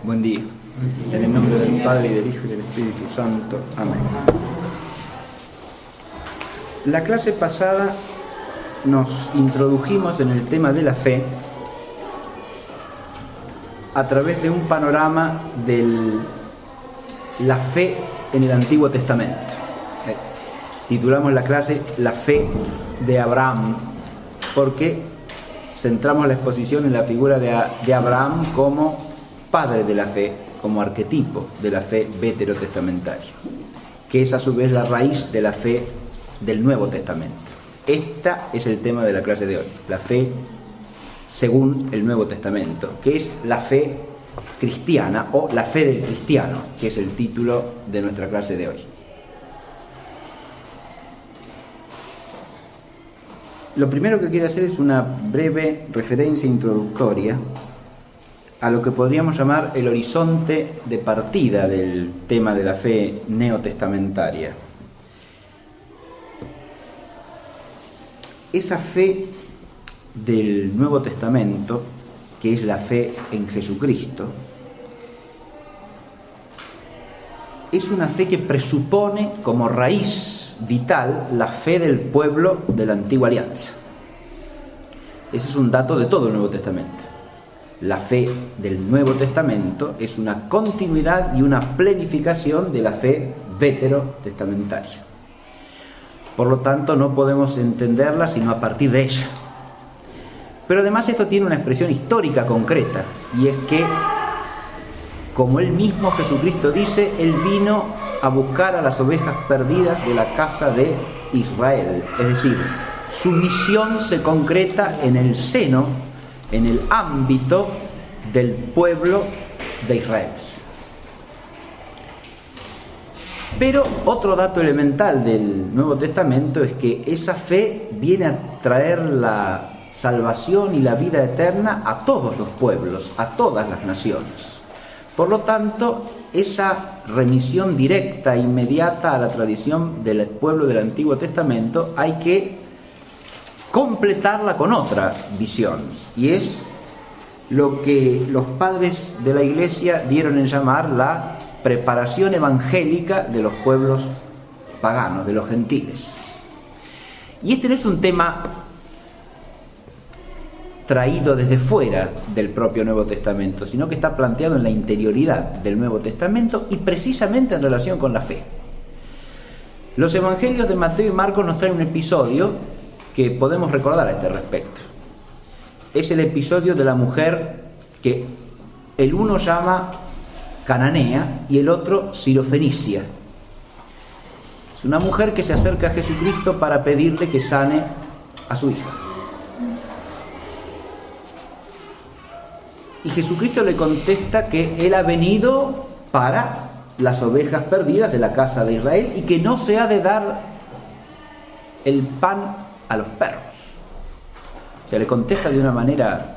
Buen día. En el nombre del Padre, y del Hijo, y del Espíritu Santo. Amén. La clase pasada nos introdujimos en el tema de la fe a través de un panorama de la fe en el Antiguo Testamento. Titulamos la clase La fe de Abraham, porque centramos la exposición en la figura de Abraham como padre de la fe, como arquetipo de la fe veterotestamentaria, que es a su vez la raíz de la fe del Nuevo Testamento. Este es el tema de la clase de hoy, la fe según el Nuevo Testamento, que es la fe cristiana o la fe del cristiano, que es el título de nuestra clase de hoy. Lo primero que quiero hacer es una breve referencia introductoria a lo que podríamos llamar el horizonte de partida del tema de la fe neotestamentaria. Esa fe del Nuevo Testamento, que es la fe en Jesucristo, es una fe que presupone como raíz vital la fe del pueblo de la Antigua Alianza. Ese es un dato de todo el Nuevo Testamento. La fe del Nuevo Testamento es una continuidad y una plenificación de la fe veterotestamentaria. Por lo tanto, no podemos entenderla sino a partir de ella. Pero además esto tiene una expresión histórica concreta, y es que, como él mismo Jesucristo dice, él vino a buscar a las ovejas perdidas de la casa de Israel. Es decir, su misión se concreta en el seno, en el ámbito del pueblo de Israel. Pero otro dato elemental del Nuevo Testamento es que esa fe viene a traer la salvación y la vida eterna a todos los pueblos, a todas las naciones. Por lo tanto, esa remisión directa e inmediata a la tradición del pueblo del Antiguo Testamento hay que completarla con otra visión, y es lo que los padres de la Iglesia dieron en llamar la preparación evangélica de los pueblos paganos, de los gentiles. Y este no es un tema traído desde fuera del propio Nuevo Testamento, sino que está planteado en la interioridad del Nuevo Testamento y precisamente en relación con la fe. Los evangelios de Mateo y Marcos nos traen un episodio que podemos recordar a este respecto. Es el episodio de la mujer que el uno llama cananea y el otro sirofenicia. Es una mujer que se acerca a Jesucristo para pedirle que sane a su hija. Y Jesucristo le contesta que él ha venido para las ovejas perdidas de la casa de Israel y que no se ha de dar el pan a los perros. O sea, le contesta de una manera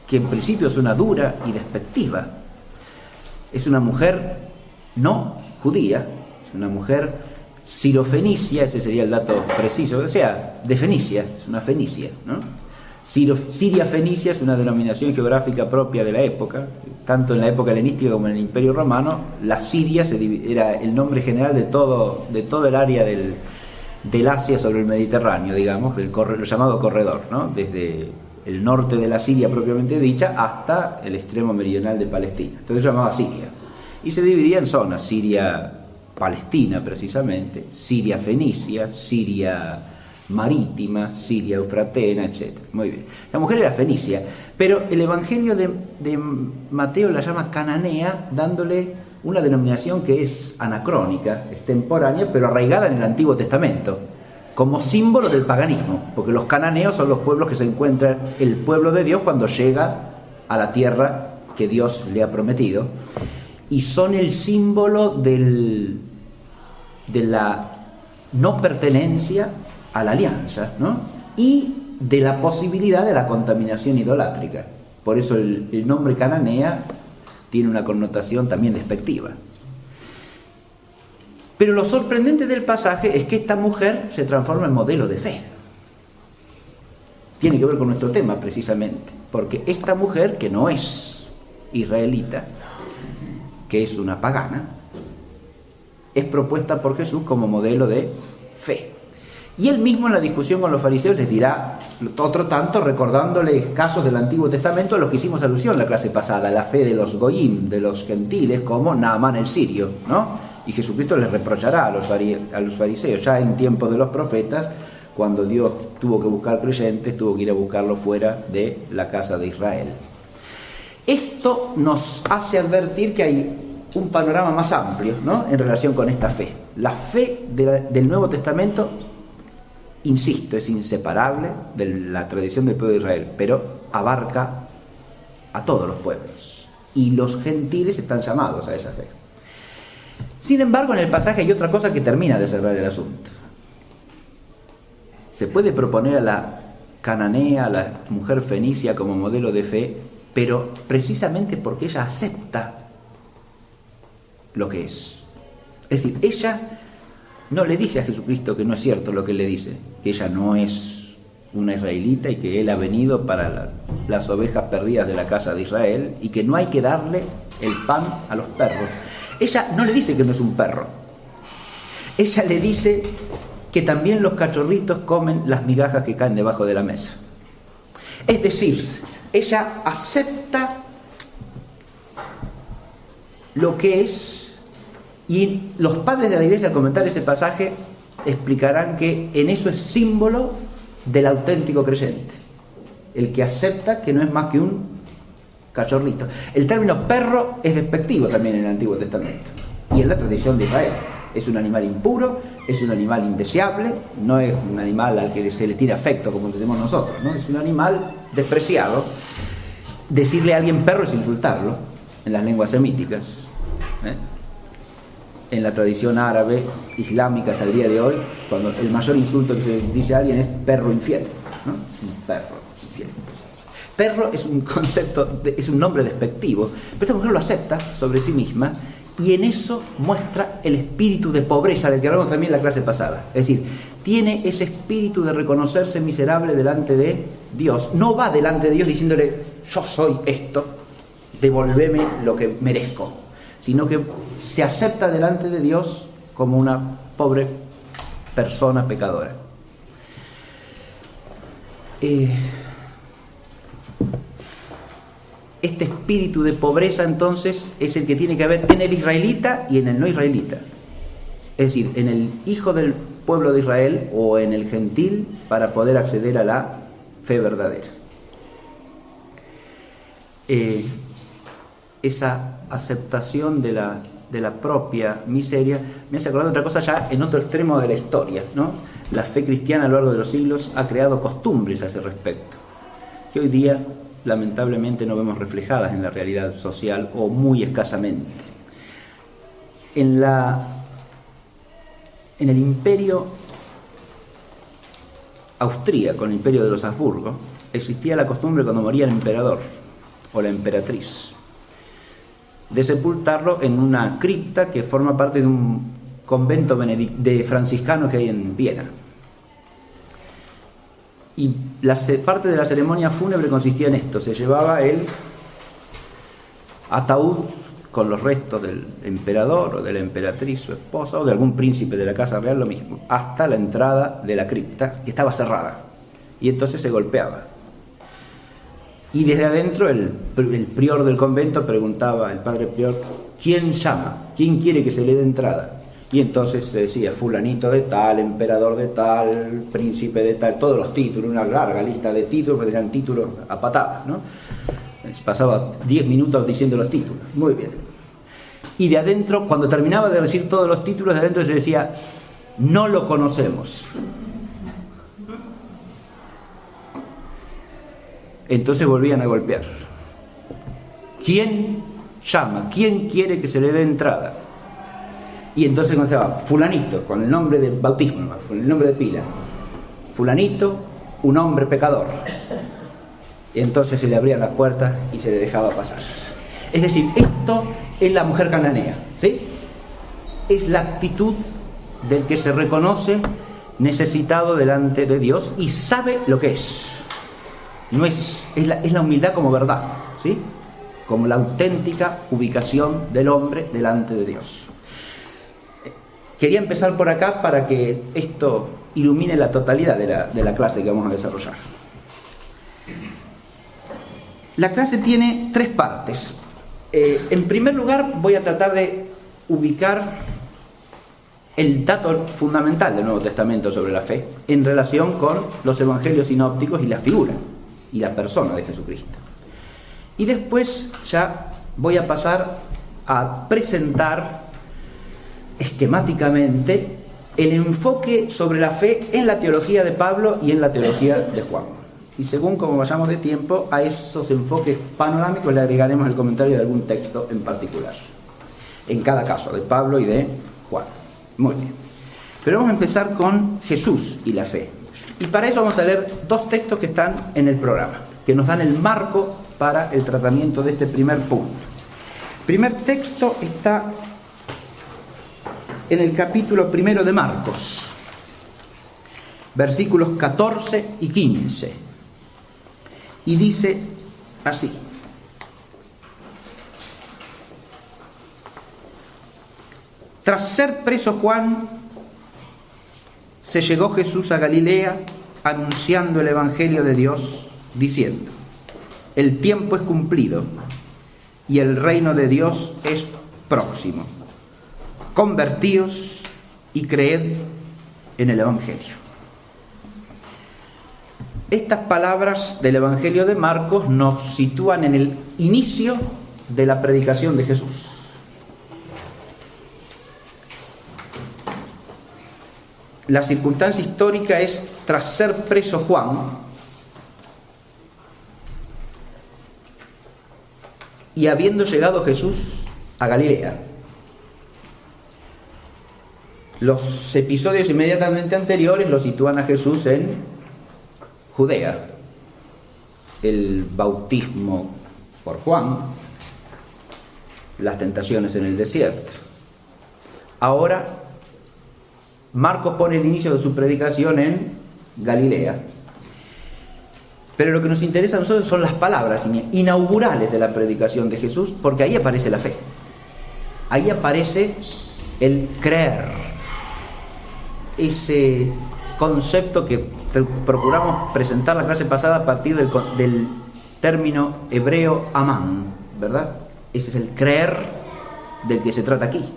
que en principio suena dura y despectiva. Es una mujer no judía, es una mujer sirofenicia, ese sería el dato preciso, o sea, de Fenicia, es una fenicia, ¿no? Siria Fenicia es una denominación geográfica propia de la época, tanto en la época helenística como en el Imperio Romano. La Siria era el nombre general de todo el área del Asia sobre el Mediterráneo, digamos, el llamado corredor, ¿no? Desde el norte de la Siria propiamente dicha hasta el extremo meridional de Palestina. Entonces se llamaba Siria. Y se dividía en zonas: Siria Palestina precisamente, Siria Fenicia, Siria marítima, Siria eufratena, etc. Muy bien. La mujer era fenicia, pero el Evangelio de Mateo la llama cananea, dándole una denominación que es anacrónica, extemporánea, pero arraigada en el Antiguo Testamento, como símbolo del paganismo, porque los cananeos son los pueblos que se encuentra el pueblo de Dios cuando llega a la tierra que Dios le ha prometido, y son el símbolo de la no pertenencia a la alianza, ¿no? Y de la posibilidad de la contaminación idolátrica. Por eso el nombre cananea tiene una connotación también despectiva. Pero lo sorprendente del pasaje es que esta mujer se transforma en modelo de fe. Tiene que ver con nuestro tema precisamente, porque esta mujer, que no es israelita, que es una pagana, es propuesta por Jesús como modelo de fe. Y él mismo en la discusión con los fariseos les dirá otro tanto, recordándoles casos del Antiguo Testamento a los que hicimos alusión la clase pasada, la fe de los goyim, de los gentiles, como Naamán el sirio, ¿no? Y Jesucristo les reprochará a los fariseos, ya en tiempo de los profetas, cuando Dios tuvo que buscar creyentes, tuvo que ir a buscarlos fuera de la casa de Israel. Esto nos hace advertir que hay un panorama más amplio, ¿no?, en relación con esta fe. La fe del Nuevo Testamento, insisto, es inseparable de la tradición del pueblo de Israel, pero abarca a todos los pueblos. Y los gentiles están llamados a esa fe. Sin embargo, en el pasaje hay otra cosa que termina de cerrar el asunto. Se puede proponer a la cananea, a la mujer fenicia como modelo de fe, pero precisamente porque ella acepta lo que es. Es decir, ella no le dice a Jesucristo que no es cierto lo que le dice, que ella no es una israelita y que él ha venido para las ovejas perdidas de la casa de Israel y que no hay que darle el pan a los perros. Ella no le dice que no es un perro. Ella le dice que también los cachorritos comen las migajas que caen debajo de la mesa. Es decir, ella acepta lo que es. Y los padres de la Iglesia, al comentar ese pasaje, explicarán que en eso es símbolo del auténtico creyente, el que acepta que no es más que un cachorrito. El término perro es despectivo también en el Antiguo Testamento y en la tradición de Israel. Es un animal impuro, es un animal indeseable, no es un animal al que se le tira afecto como tenemos nosotros, ¿no? Es un animal despreciado. Decirle a alguien perro es insultarlo en las lenguas semíticas, En la tradición árabe, islámica hasta el día de hoy, cuando el mayor insulto que se dice a alguien es perro infiel, ¿no? Un perro infiel. Perro es un concepto, es un nombre despectivo, pero esta mujer lo acepta sobre sí misma y en eso muestra el espíritu de pobreza del que hablamos también en la clase pasada. Es decir, tiene ese espíritu de reconocerse miserable delante de Dios. No va delante de Dios diciéndole, yo soy esto, devolveme lo que merezco, sino que se acepta delante de Dios como una pobre persona pecadora. Este espíritu de pobreza entonces es el que tiene que haber en el israelita y en el no israelita. Es decir, en el hijo del pueblo de Israel o en el gentil para poder acceder a la fe verdadera. Esa aceptación de la propia miseria me hace acordar de otra cosa ya en otro extremo de la historia, ¿no? La fe cristiana a lo largo de los siglos ha creado costumbres a ese respecto, que hoy día lamentablemente no vemos reflejadas en la realidad social o muy escasamente. En el imperio austríaco, el imperio de los Habsburgo, existía la costumbre cuando moría el emperador o la emperatriz de sepultarlo en una cripta que forma parte de un convento de franciscanos que hay en Viena. Y parte de la ceremonia fúnebre consistía en esto: se llevaba el ataúd con los restos del emperador o de la emperatriz, su esposa, o de algún príncipe de la casa real, lo mismo, hasta la entrada de la cripta, que estaba cerrada, y entonces se golpeaba. Y desde adentro el prior del convento preguntaba, el padre prior, ¿quién llama? ¿Quién quiere que se le dé entrada? Y entonces se decía, fulanito de tal, emperador de tal, príncipe de tal, todos los títulos, una larga lista de títulos, que eran títulos a patadas, ¿no? Pasaba 10 minutos diciendo los títulos, muy bien. Y de adentro, cuando terminaba de decir todos los títulos, de adentro se decía, no lo conocemos. Entonces volvían a golpear. ¿Quién llama? ¿Quién quiere que se le dé entrada? Y entonces contestaba, fulanito, con el nombre de bautismo, con el nombre de pila. Fulanito, un hombre pecador. Y entonces se le abrían las puertas y se le dejaba pasar. Es decir, esto es la mujer cananea, ¿sí? Es la actitud del que se reconoce necesitado delante de Dios y sabe lo que es. No es la humildad como verdad, ¿sí? como la auténtica ubicación del hombre delante de Dios. Quería empezar por acá para que esto ilumine la totalidad de la clase que vamos a desarrollar. La clase tiene 3 partes. En primer lugar, voy a tratar de ubicar el dato fundamental del Nuevo Testamento sobre la fe en relación con los evangelios sinópticos y la figura y la persona de Jesucristo. Y después ya voy a pasar a presentar esquemáticamente el enfoque sobre la fe en la teología de Pablo y en la teología de Juan. Y según como vayamos de tiempo, a esos enfoques panorámicos le agregaremos el comentario de algún texto en particular, en cada caso, de Pablo y de Juan. Muy bien. Pero vamos a empezar con Jesús y la fe. Y para eso vamos a leer 2 textos que están en el programa, que nos dan el marco para el tratamiento de este primer punto. El primer texto está en el capítulo 1 de Marcos, versículos 14 y 15. Y dice así: tras ser preso Juan, se llegó Jesús a Galilea anunciando el Evangelio de Dios, diciendo: el tiempo es cumplido y el reino de Dios es próximo. Convertíos y creed en el Evangelio. Estas palabras del Evangelio de Marcos nos sitúan en el inicio de la predicación de Jesús. La circunstancia histórica es tras ser preso Juan y habiendo llegado Jesús a Galilea. Los episodios inmediatamente anteriores lo sitúan a Jesús en Judea, el bautismo por Juan, las tentaciones en el desierto. Ahora Marcos pone el inicio de su predicación en Galilea. Pero lo que nos interesa a nosotros son las palabras inaugurales de la predicación de Jesús, porque ahí aparece la fe. Ahí aparece el creer. Ese concepto que procuramos presentar la clase pasada a partir del término hebreo amán, ¿verdad? Ese es el creer del que se trata aquí.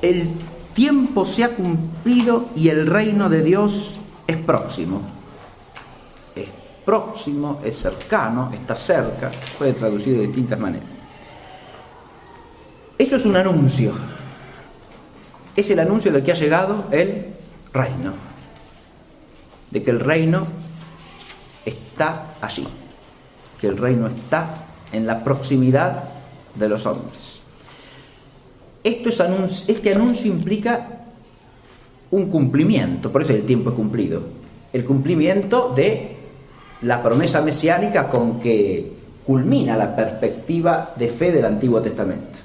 El tiempo se ha cumplido y el reino de Dios es próximo. Es próximo, es cercano, está cerca, puede traducir de distintas maneras. Eso es un anuncio. Es el anuncio de que ha llegado el reino, de que el reino está allí, que el reino está en la proximidad de los hombres. Este anuncio implica un cumplimiento, por eso el tiempo es cumplido, el cumplimiento de la promesa mesiánica con que culmina la perspectiva de fe del Antiguo Testamento.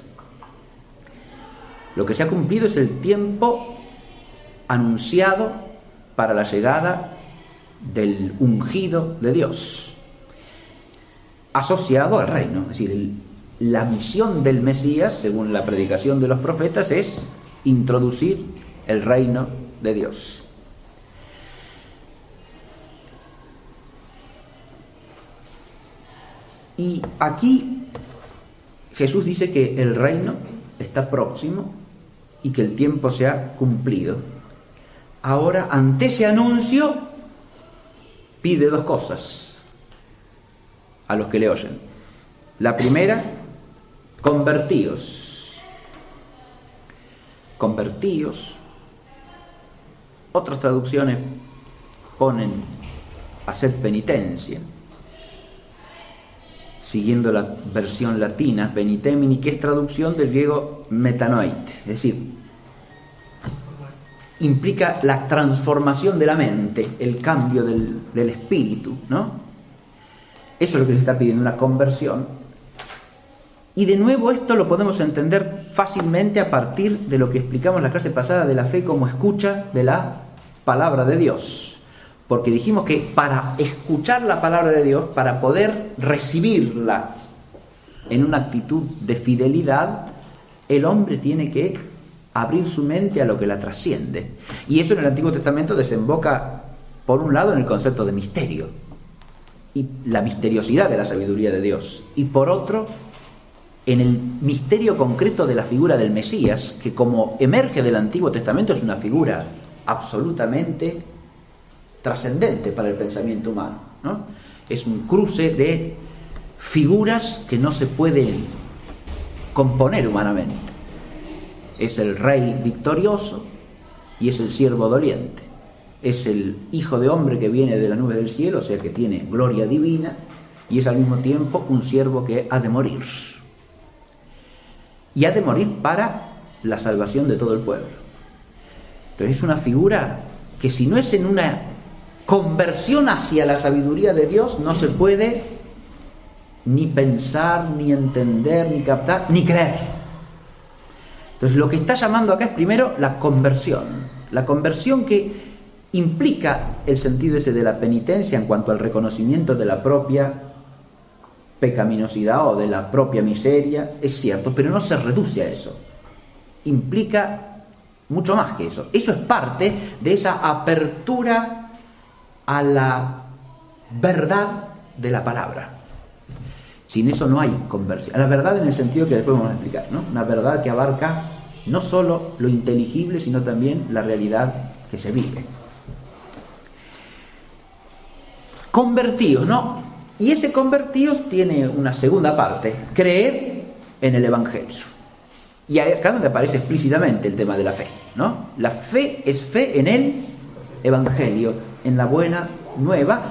Lo que se ha cumplido es el tiempo anunciado para la llegada del ungido de Dios, asociado al reino. Es decir, la misión del Mesías, según la predicación de los profetas, es introducir el reino de Dios. Y aquí Jesús dice que el reino está próximo y que el tiempo se ha cumplido. Ahora, ante ese anuncio, pide 2 cosas a los que le oyen. La primera, convertíos. Convertíos. Otras traducciones ponen hacer penitencia, siguiendo la versión latina, penitemini, que es traducción del griego metanoite, es decir, implica la transformación de la mente, el cambio del espíritu, ¿no? Eso es lo que se está pidiendo, una conversión. Y de nuevo esto lo podemos entender fácilmente a partir de lo que explicamos en la clase pasada de la fe como escucha de la palabra de Dios. Porque dijimos que para escuchar la palabra de Dios, para poder recibirla en una actitud de fidelidad, el hombre tiene que abrir su mente a lo que la trasciende. Y eso en el Antiguo Testamento desemboca, por un lado, en el concepto de misterio y la misteriosidad de la sabiduría de Dios, y por otro, en el misterio concreto de la figura del Mesías, que como emerge del Antiguo Testamento es una figura absolutamente trascendente para el pensamiento humano, ¿no? Es un cruce de figuras que no se pueden componer humanamente. Es el rey victorioso y es el siervo doliente. Es el hijo de hombre que viene de la nube del cielo, o sea que tiene gloria divina, y es al mismo tiempo un siervo que ha de morir. Y ha de morir para la salvación de todo el pueblo. Entonces es una figura que, si no es en una conversión hacia la sabiduría de Dios, no se puede ni pensar, ni entender, ni captar, ni creer. Entonces lo que está llamando acá es primero la conversión que implica el sentido ese de la penitencia en cuanto al reconocimiento de la propia pecaminosidad o de la propia miseria, es cierto, pero no se reduce a eso. Implica mucho más que eso. Eso es parte de esa apertura a la verdad de la palabra. Sin eso no hay conversión. A la verdad en el sentido que después vamos a explicar, ¿no? Una verdad que abarca no solo lo inteligible, sino también la realidad que se vive. Convertidos, ¿no? Y ese convertidos tiene una segunda parte: creer en el Evangelio. Y acá donde aparece explícitamente el tema de la fe, ¿no? La fe es fe en el Evangelio, en la buena nueva,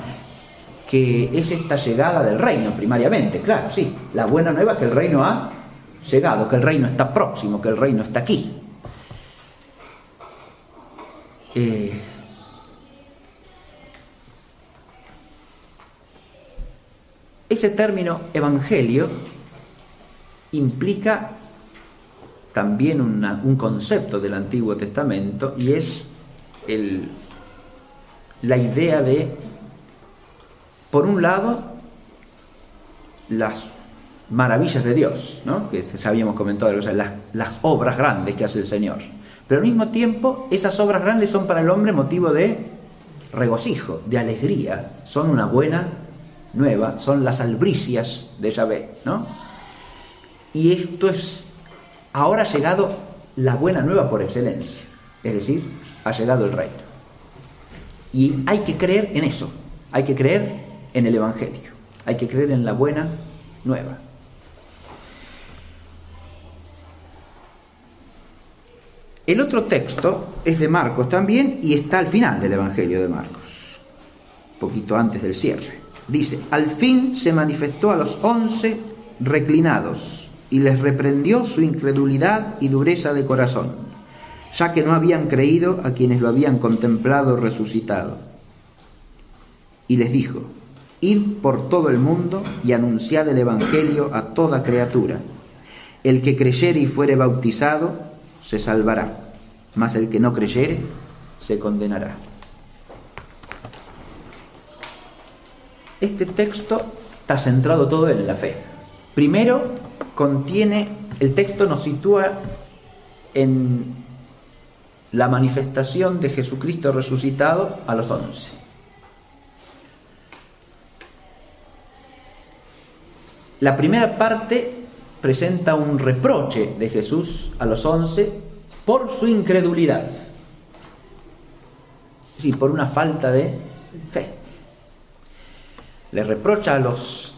que es esta llegada del reino primariamente. Claro, sí, la buena nueva es que el reino ha llegado, que el reino está próximo, que el reino está aquí. Ese término evangelio implica también un concepto del Antiguo Testamento, y es la idea de, por un lado, las maravillas de Dios, ¿no? Que ya habíamos comentado, o sea, las obras grandes que hace el Señor. Pero al mismo tiempo, esas obras grandes son para el hombre motivo de regocijo, de alegría. Son una buena nueva, son las albricias de Yahvé, ¿no? Y esto es, ahora ha llegado la buena nueva por excelencia, es decir, ha llegado el reino. Y hay que creer en eso, hay que creer en el Evangelio, hay que creer en la buena nueva. El otro texto es de Marcos también, y está al final del Evangelio de Marcos, un poquito antes del cierre. Dice: al fin se manifestó a los 11 reclinados y les reprendió su incredulidad y dureza de corazón, ya que no habían creído a quienes lo habían contemplado resucitado. Y les dijo: id por todo el mundo y anunciad el Evangelio a toda criatura. El que creyere y fuere bautizado se salvará, mas el que no creyere se condenará. Este texto está centrado todo en la fe. Primero, el texto nos sitúa en la manifestación de Jesucristo resucitado a los 11. La primera parte presenta un reproche de Jesús a los 11 por su incredulidad, es decir, por una falta de fe. Le reprocha a los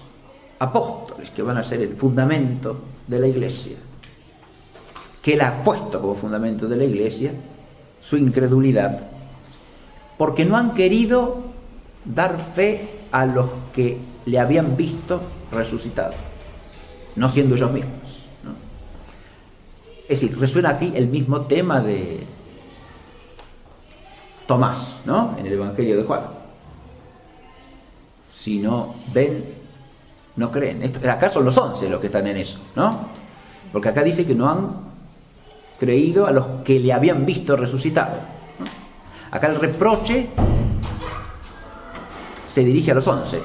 apóstoles, que van a ser el fundamento de la Iglesia, que él ha puesto como fundamento de la Iglesia, su incredulidad, porque no han querido dar fe a los que le habían visto resucitado, no siendo ellos mismos, ¿no? Es decir, resuena aquí el mismo tema de Tomás, ¿no? En el Evangelio de Juan. Si no ven, no creen. Acá son los 11 los que están en eso, ¿no? Porque acá dice que no han creído a los que le habían visto resucitado, ¿no? Acá el reproche se dirige a los 11.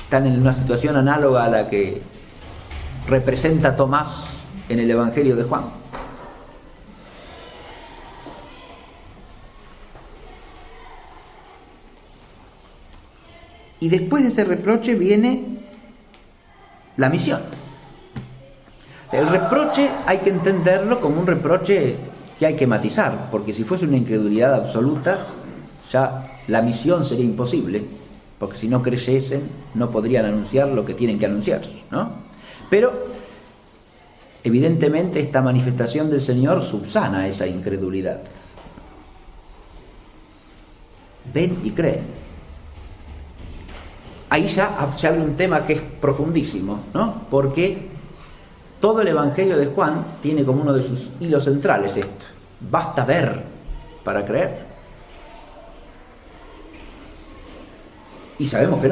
Están en una situación análoga a la que representa Tomás en el Evangelio de Juan. Y después de ese reproche viene la misión. El reproche hay que entenderlo como un reproche que hay que matizar, porque si fuese una incredulidad absoluta, ya la misión sería imposible, porque si no creyesen, no podrían anunciar lo que tienen que anunciar, ¿no? Pero, evidentemente, esta manifestación del Señor subsana esa incredulidad. Ven y creen. Ahí ya se abre un tema que es profundísimo, ¿no? Porque todo el Evangelio de Juan tiene como uno de sus hilos centrales esto. Basta ver para creer. Y sabemos que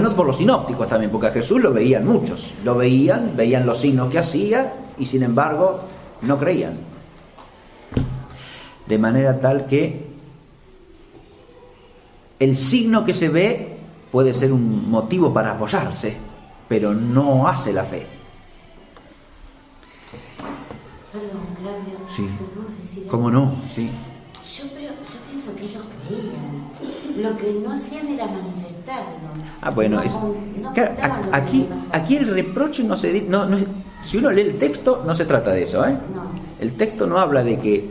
no por los sinópticos también, porque a Jesús lo veían muchos. Lo veían los signos que hacía y sin embargo no creían. De manera tal que el signo que se ve puede ser un motivo para apoyarse, pero no hace la fe. Perdón, Claudio, Sí. ¿te puedo decir? ¿Cómo no? Sí. Yo pienso que ellos creían. Lo que no hacían era manifestarlo. Bueno, claro, aquí aquí el reproche no se... si uno lee el texto, no se trata de eso, ¿eh? No. El texto no habla de que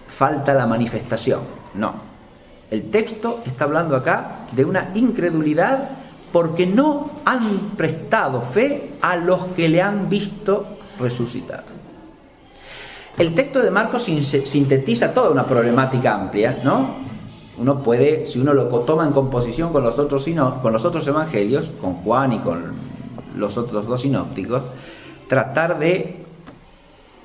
falta la manifestación, no. El texto está hablando acá de una incredulidad porque no han prestado fe a los que le han visto resucitar. El texto de Marcos sintetiza toda una problemática amplia, ¿no? Uno puede, si uno lo toma en composición con los otros evangelios, con Juan y con los otros dos sinópticos, tratar de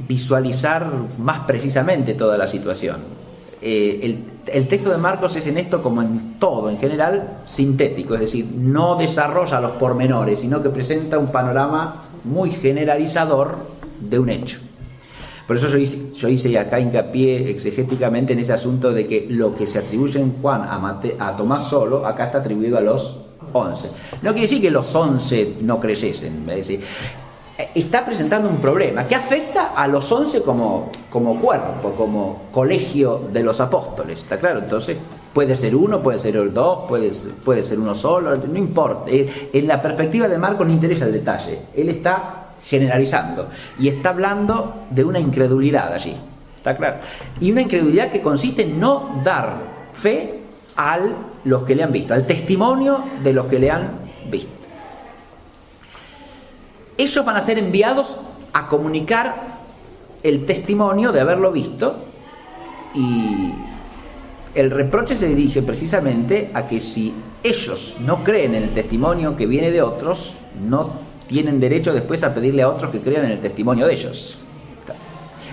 visualizar más precisamente toda la situación. El texto de Marcos es en esto, como en todo en general, sintético, es decir, no desarrolla los pormenores, sino que presenta un panorama muy generalizador de un hecho. Por eso yo hice acá hincapié exegéticamente en ese asunto de que lo que se atribuye en Juan a Tomás solo, acá está atribuido a los 11. No quiere decir que los 11 no creyesen, es decir, está presentando un problema que afecta a los 11 como cuerpo, como colegio de los apóstoles, ¿está claro? Entonces puede ser uno, puede ser dos, puede ser uno solo, no importa. En la perspectiva de Marcos no interesa el detalle, él está generalizando y está hablando de una incredulidad allí, ¿está claro? Y una incredulidad que consiste en no dar fe a los que le han visto, al testimonio de los que le han visto. Ellos van a ser enviados a comunicar el testimonio de haberlo visto, y el reproche se dirige precisamente a que si ellos no creen en el testimonio que viene de otros, no tienen derecho después a pedirle a otros que crean en el testimonio de ellos.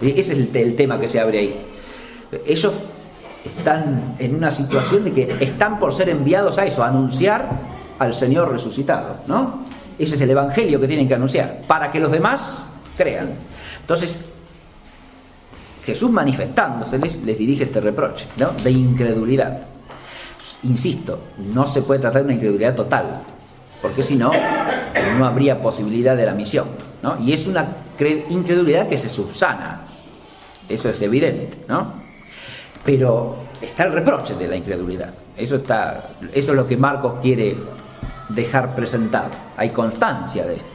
Ese es el tema que se abre ahí. Ellos están en una situación de que están por ser enviados a eso, a anunciar al Señor resucitado, ¿no? Ese es el evangelio que tienen que anunciar, para que los demás crean. Entonces, Jesús manifestándose les dirige este reproche, ¿no?, de incredulidad. Insisto, no se puede tratar de una incredulidad total, porque si no, no habría posibilidad de la misión, ¿no? Y es una incredulidad que se subsana, eso es evidente, ¿no? Pero está el reproche de la incredulidad, eso es lo que Marcos quiere dejar presentado, hay constancia de esto.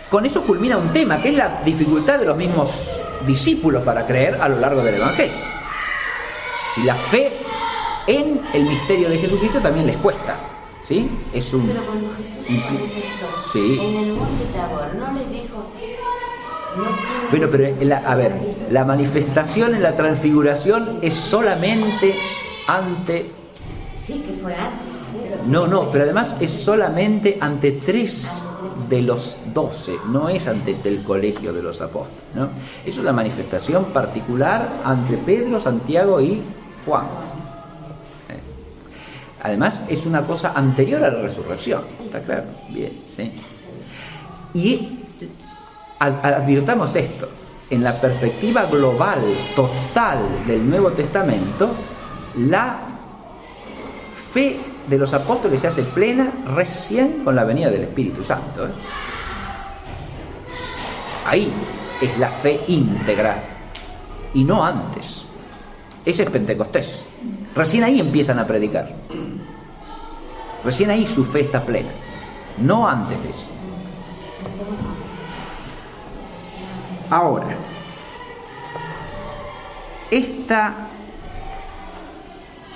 Con eso culmina un tema, que es la dificultad de los mismos discípulos para creer a lo largo del Evangelio. Si la fe en el misterio de Jesucristo también les cuesta, ¿sí? Pero cuando Jesús se manifestó, sí, en el monte Tabor, no les dijo... Bueno, pero la manifestación en la transfiguración es solamente ante... Sí, que fue antes. No, pero además es solamente ante 3 de los 12, no es ante el colegio de los apóstoles, ¿no? Es una manifestación particular ante Pedro, Santiago y Juan. Además es una cosa anterior a la resurrección, ¿está claro? Bien, ¿sí? Y advirtamos esto, en la perspectiva global, total del Nuevo Testamento, la fe de los apóstoles se hace plena recién con la venida del Espíritu Santo. Ahí es la fe íntegra y no antes. Ese es Pentecostés. Recién ahí empiezan a predicar. Recién ahí su fe está plena, no antes de eso. Ahora, esta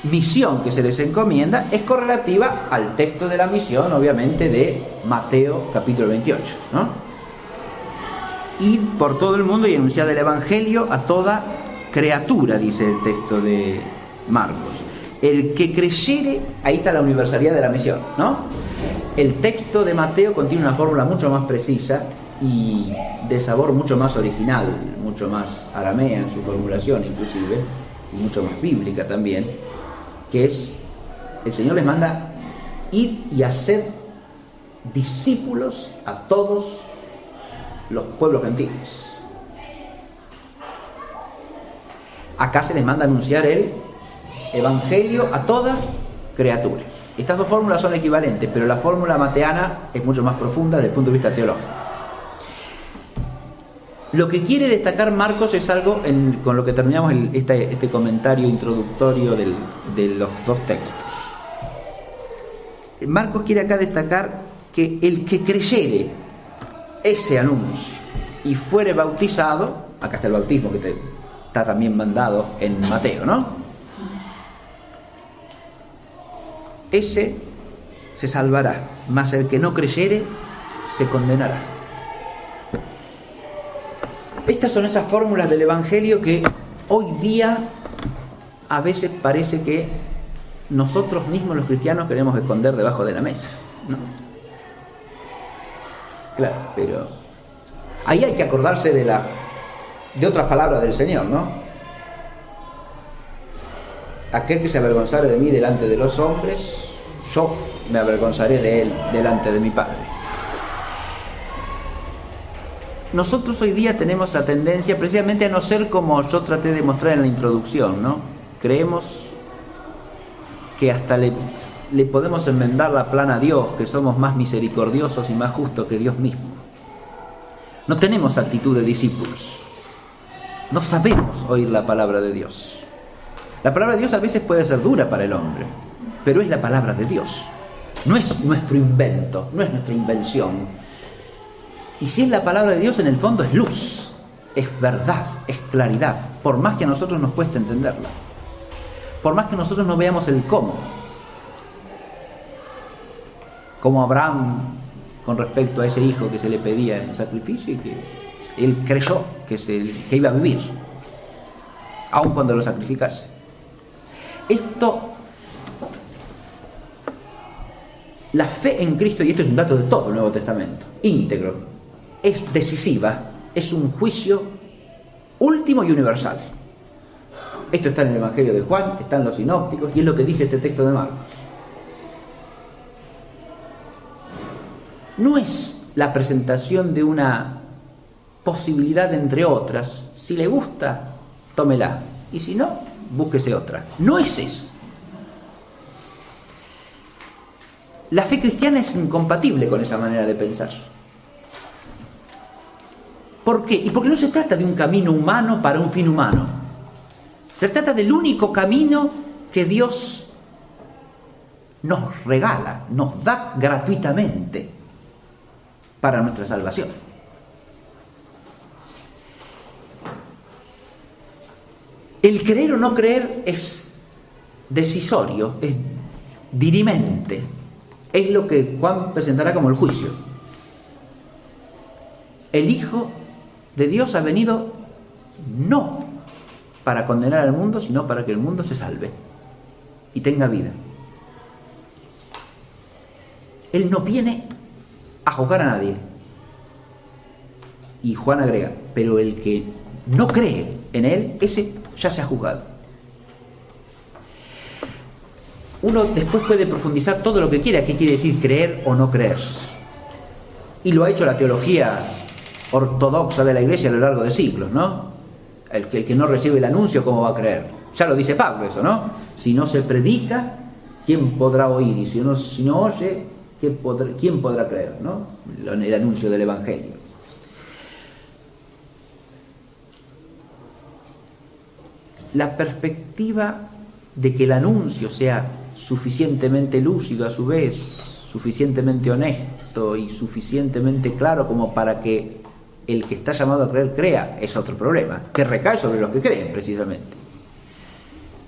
misión que se les encomienda es correlativa al texto de la misión, obviamente, de Mateo capítulo 28, ¿no? Ir por todo el mundo y anunciar el Evangelio a toda criatura, dice el texto de Marcos. El que creyere, ahí está la universalidad de la misión, ¿no? El texto de Mateo contiene una fórmula mucho más precisa y de sabor mucho más original, mucho más aramea en su formulación inclusive, y mucho más bíblica también, que es, el Señor les manda ir y hacer discípulos a todos los pueblos gentiles. Acá se les manda anunciar el Evangelio a toda criatura. Estas dos fórmulas son equivalentes, pero la fórmula mateana es mucho más profunda desde el punto de vista teológico. Lo que quiere destacar Marcos es algo con lo que terminamos este comentario introductorio de los dos textos. Marcos quiere acá destacar que el que creyere ese anuncio y fuere bautizado, acá está el bautismo que está también mandado en Mateo, ¿no? Ese se salvará, mas el que no creyere se condenará. Estas son esas fórmulas del Evangelio que hoy día a veces parece que nosotros mismos los cristianos queremos esconder debajo de la mesa, ¿no? Claro, pero ahí hay que acordarse de otras palabras del Señor, ¿no? Aquel que se avergonzare de mí delante de los hombres, yo me avergonzaré de él delante de mi Padre. Nosotros hoy día tenemos la tendencia precisamente a no ser como yo traté de mostrar en la introducción, ¿no? Creemos que hasta le podemos enmendar la plana a Dios, que somos más misericordiosos y más justos que Dios mismo. No tenemos actitud de discípulos. No sabemos oír la palabra de Dios. La palabra de Dios a veces puede ser dura para el hombre, pero es la palabra de Dios. No es nuestro invento, no es nuestra invención. Y si es la palabra de Dios, en el fondo es luz, es verdad, es claridad, por más que a nosotros nos cueste entenderla, por más que nosotros no veamos el cómo, como Abraham con respecto a ese hijo que se le pedía en sacrificio y que él creyó que iba a vivir, aun cuando lo sacrificase. La fe en Cristo, y esto es un dato de todo el Nuevo Testamento, íntegro, es decisiva, es un juicio último y universal. Esto está en el Evangelio de Juan, está en los sinópticos, y es lo que dice este texto de Marcos. No es la presentación de una posibilidad entre otras. Si le gusta, tómela, y si no, búsquese otra. No es eso. La fe cristiana es incompatible con esa manera de pensar. ¿Por qué? Y porque no se trata de un camino humano para un fin humano. Se trata del único camino que Dios nos regala, nos da gratuitamente para nuestra salvación. El creer o no creer es decisorio, es dirimente. Es lo que Juan presentará como el juicio. El Hijo de Dios ha venido no para condenar al mundo, sino para que el mundo se salve y tenga vida. Él no viene a juzgar a nadie. Y Juan agrega, pero el que no cree en Él, ese ya se ha juzgado. Uno después puede profundizar todo lo que quiera, qué quiere decir creer o no creer. Y lo ha hecho la teología ortodoxa de la Iglesia a lo largo de siglos, ¿no? El que no recibe el anuncio, ¿cómo va a creer? Ya lo dice Pablo eso, ¿no? Si no se predica, ¿quién podrá oír? Y si no oye, ¿quién podrá creer, ¿no? El anuncio del Evangelio. La perspectiva de que el anuncio sea suficientemente lúcido, a su vez, suficientemente honesto y suficientemente claro como para que el que está llamado a creer crea, es otro problema, que recae sobre los que creen, precisamente.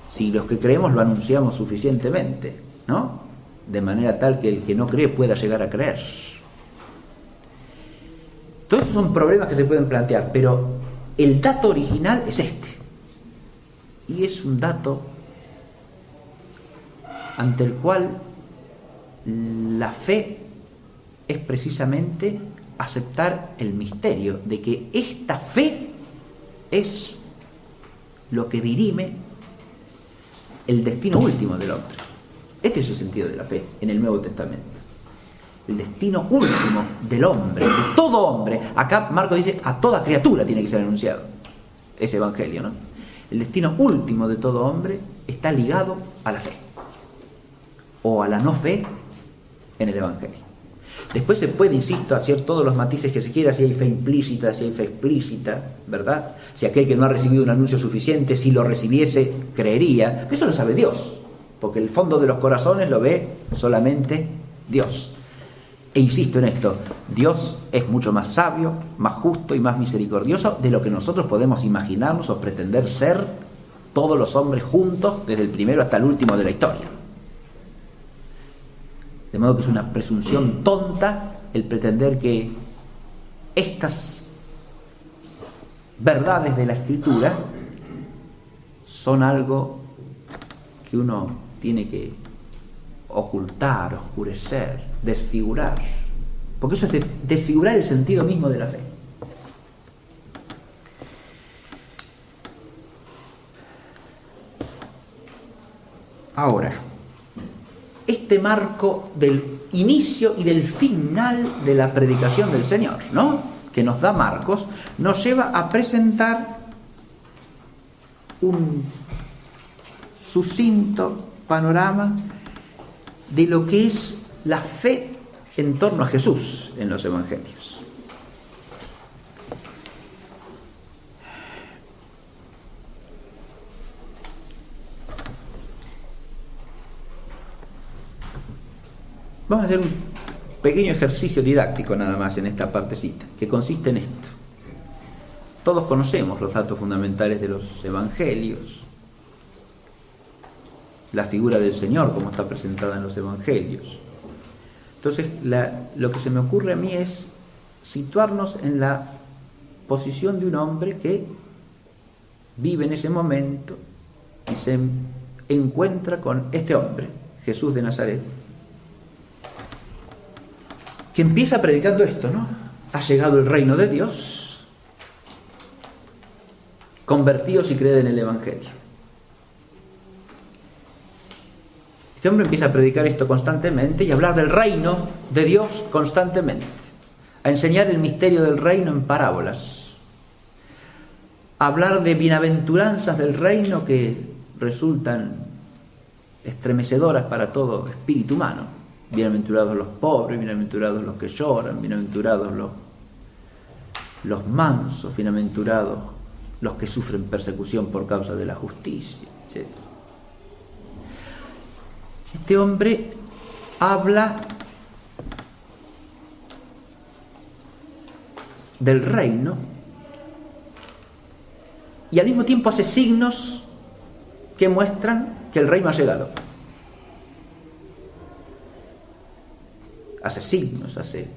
Si los que creemos lo anunciamos suficientemente, ¿no? De manera tal que el que no cree pueda llegar a creer. Todos estos son problemas que se pueden plantear, pero el dato original es este. Y es un dato ante el cual la fe es precisamente aceptar el misterio de que esta fe es lo que dirime el destino último del hombre. Este es el sentido de la fe en el Nuevo Testamento. El destino último del hombre, de todo hombre. Acá Marcos dice, a toda criatura tiene que ser anunciado ese evangelio, ¿no? El destino último de todo hombre está ligado a la fe o a la no fe en el evangelio. Después se puede, insisto, hacer todos los matices que se quiera, si hay fe implícita, si hay fe explícita, ¿verdad? Si aquel que no ha recibido un anuncio suficiente, si lo recibiese, creería. Eso lo sabe Dios, porque el fondo de los corazones lo ve solamente Dios. E insisto en esto, Dios es mucho más sabio, más justo y más misericordioso de lo que nosotros podemos imaginarnos o pretender ser todos los hombres juntos, desde el primero hasta el último de la historia. De modo que es una presunción tonta el pretender que estas verdades de la Escritura son algo que uno tiene que ocultar, oscurecer, desfigurar. Porque eso es desfigurar el sentido mismo de la fe. Ahora, este marco del inicio y del final de la predicación del Señor, ¿no?, que nos da Marcos, nos lleva a presentar un sucinto panorama de lo que es la fe en torno a Jesús en los evangelios. Vamos a hacer un pequeño ejercicio didáctico nada más en esta partecita, que consiste en esto. Todos conocemos los datos fundamentales de los evangelios, la figura del Señor como está presentada en los evangelios. Entonces, lo que se me ocurre a mí es situarnos en la posición de un hombre que vive en ese momento y se encuentra con este hombre, Jesús de Nazaret, que empieza predicando esto, ¿no? Ha llegado el reino de Dios, convertíos y creed en el evangelio. Este hombre empieza a predicar esto constantemente y a hablar del reino de Dios constantemente, a enseñar el misterio del reino en parábolas, a hablar de bienaventuranzas del reino que resultan estremecedoras para todo espíritu humano. Bienaventurados los pobres, bienaventurados los que lloran, bienaventurados los mansos, bienaventurados los que sufren persecución por causa de la justicia, etc. Este hombre habla del reino y al mismo tiempo hace signos que muestran que el reino ha llegado. Hace signos, hace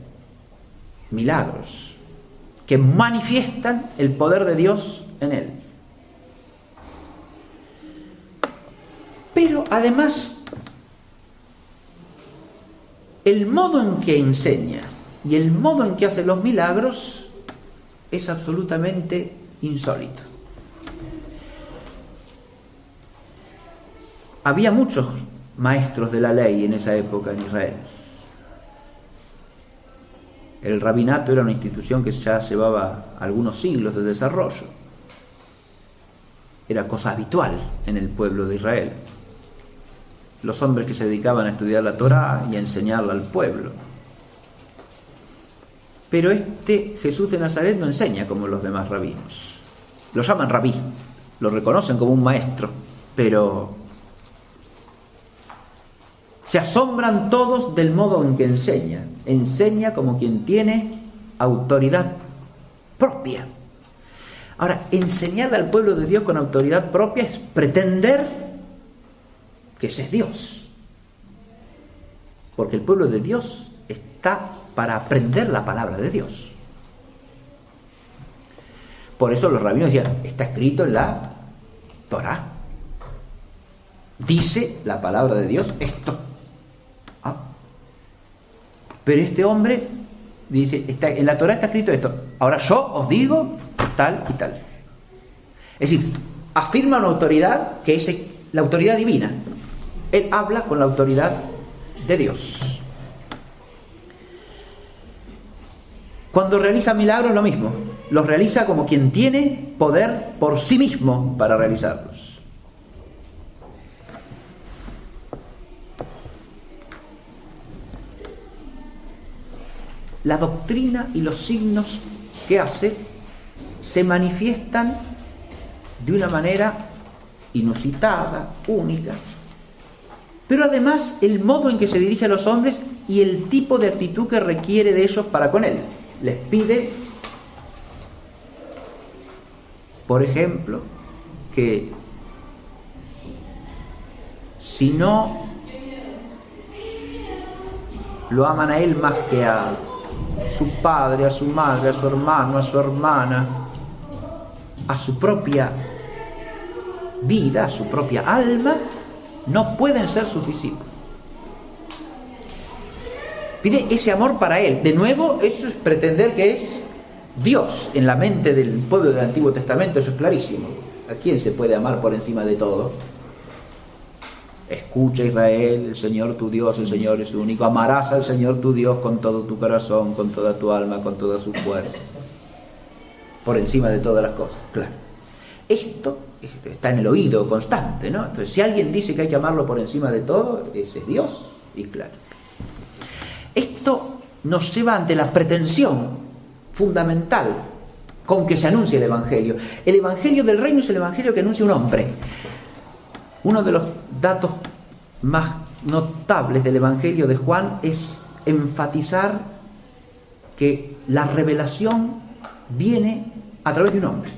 milagros que manifiestan el poder de Dios en él. Pero además, el modo en que enseña y el modo en que hace los milagros es absolutamente insólito. Había muchos maestros de la ley en esa época en Israel. El rabinato era una institución que ya llevaba algunos siglos de desarrollo. Era cosa habitual en el pueblo de Israel. los hombres que se dedicaban a estudiar la Torá y a enseñarla al pueblo. Pero este Jesús de Nazaret no enseña como los demás rabinos. Lo llaman rabí, lo reconocen como un maestro, pero se asombran todos del modo en que enseña. Enseña como quien tiene autoridad propia. Ahora, enseñarle al pueblo de Dios con autoridad propia es pretender que ese es Dios. Porque el pueblo de Dios está para aprender la palabra de Dios. Por eso los rabinos decían, está escrito en la Torá. Dice la palabra de Dios esto. Pero este hombre dice, en la Torá está escrito esto. Ahora yo os digo tal y tal. Es decir, afirma una autoridad que es la autoridad divina. Él habla con la autoridad de Dios. Cuando realiza milagros, lo mismo. Los realiza como quien tiene poder por sí mismo para realizarlos. La doctrina y los signos que hace se manifiestan de una manera inusitada, única, pero además el modo en que se dirige a los hombres y el tipo de actitud que requiere de ellos para con él. Les pide, por ejemplo, que si no lo aman a él más que a su padre, a su madre, a su hermano, a su hermana, a su propia vida, a su propia alma, no pueden ser sus discípulos. Pide ese amor para él. De nuevo, eso es pretender que es Dios en la mente del pueblo del Antiguo Testamento. Eso es clarísimo. ¿A quién se puede amar por encima de todo? Escucha, Israel, el Señor tu Dios, el Señor es único. Amarás al Señor tu Dios con todo tu corazón, con toda tu alma, con toda su fuerza. Por encima de todas las cosas, claro. Esto está en el oído constante, ¿no? Entonces, si alguien dice que hay que amarlo por encima de todo, ese es Dios, y claro. Esto nos lleva ante la pretensión fundamental con que se anuncia el Evangelio. El Evangelio del Reino es el Evangelio que anuncia un hombre. Uno de los datos más notables del Evangelio de Juan es enfatizar que la revelación viene a través de un hombre,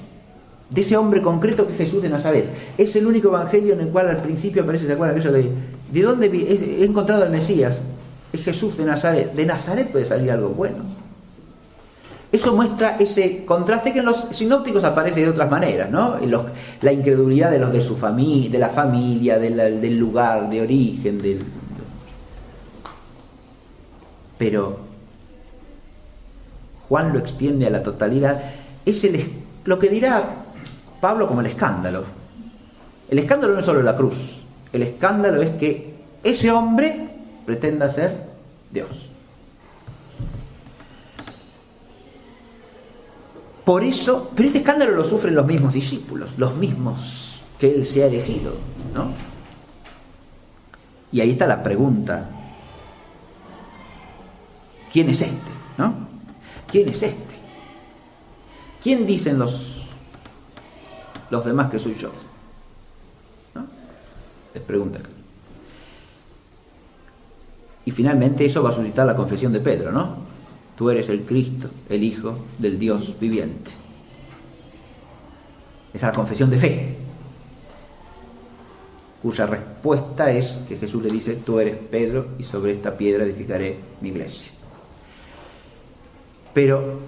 de ese hombre concreto que es Jesús de Nazaret. Es el único Evangelio en el cual al principio aparece, ¿se acuerdan? Aquello ¿de dónde he encontrado al Mesías? Es Jesús de Nazaret. De Nazaret puede salir algo bueno. Eso muestra ese contraste que en los sinópticos aparece de otras maneras, ¿no? La incredulidad de los de su familia, de la familia, del lugar de origen, pero Juan lo extiende a la totalidad. Es lo que dirá Pablo como el escándalo. El escándalo no es solo la cruz. El escándalo es que ese hombre pretenda ser Dios. Por eso, pero este escándalo lo sufren los mismos discípulos, los mismos que él se ha elegido, ¿no? Y ahí está la pregunta: ¿quién es este? ¿No? ¿Quién es este? ¿Quién dicen los demás que soy yo? ¿No? Les pregunta. Y finalmente eso va a suscitar la confesión de Pedro, ¿no? Tú eres el Cristo, el Hijo del Dios viviente. Esa es la confesión de fe, cuya respuesta es que Jesús le dice: tú eres Pedro y sobre esta piedra edificaré mi iglesia. Pero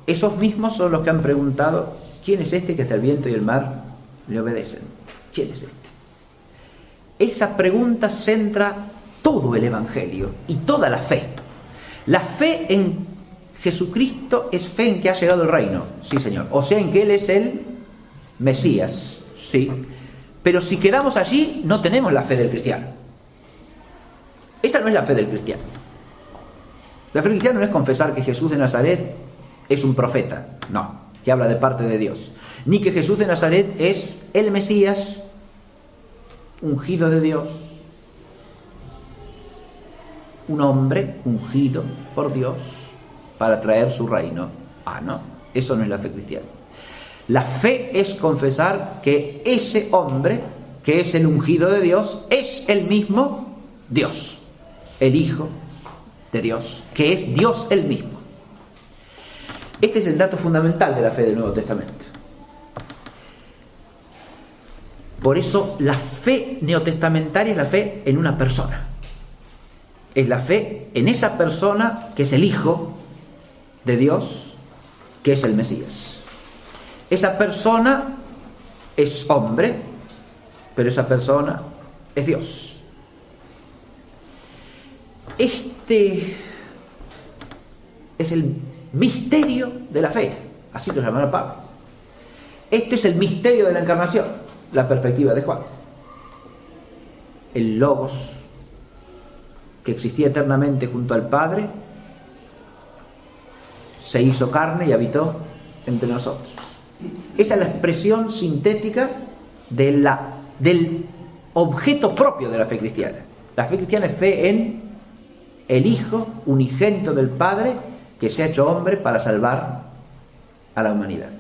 esos mismos son los que han preguntado: ¿quién es este que hasta el viento y el mar le obedecen? ¿Quién es este? Esa pregunta centra todo el Evangelio y toda la fe. La fe en Jesucristo es fe en que ha llegado el reino, sí señor, o sea en que Él es el Mesías, sí, pero si quedamos allí no tenemos la fe del cristiano. Esa no es la fe del cristiano. La fe del cristiano no es confesar que Jesús de Nazaret es un profeta, no, que habla de parte de Dios, ni que Jesús de Nazaret es el Mesías ungido de Dios, un hombre ungido por Dios para traer su reino. No, eso no es la fe cristiana. La fe es confesar que ese hombre, que es el ungido de Dios, es el mismo Dios, el Hijo de Dios, que es Dios el mismo. Este es el dato fundamental de la fe del Nuevo Testamento. Por eso la fe neotestamentaria es la fe en una persona. Es la fe en esa persona que es el Hijo de Dios, que es el Mesías. Esa persona es hombre, pero esa persona es Dios. Este es el misterio de la fe, así lo llamará Pablo. Este es el misterio de la encarnación, la perspectiva de Juan. El Logos, que existía eternamente junto al Padre, se hizo carne y habitó entre nosotros. Esa es la expresión sintética del objeto propio de la fe cristiana. La fe cristiana es fe en el Hijo unigénito del Padre, que se ha hecho hombre para salvar a la humanidad.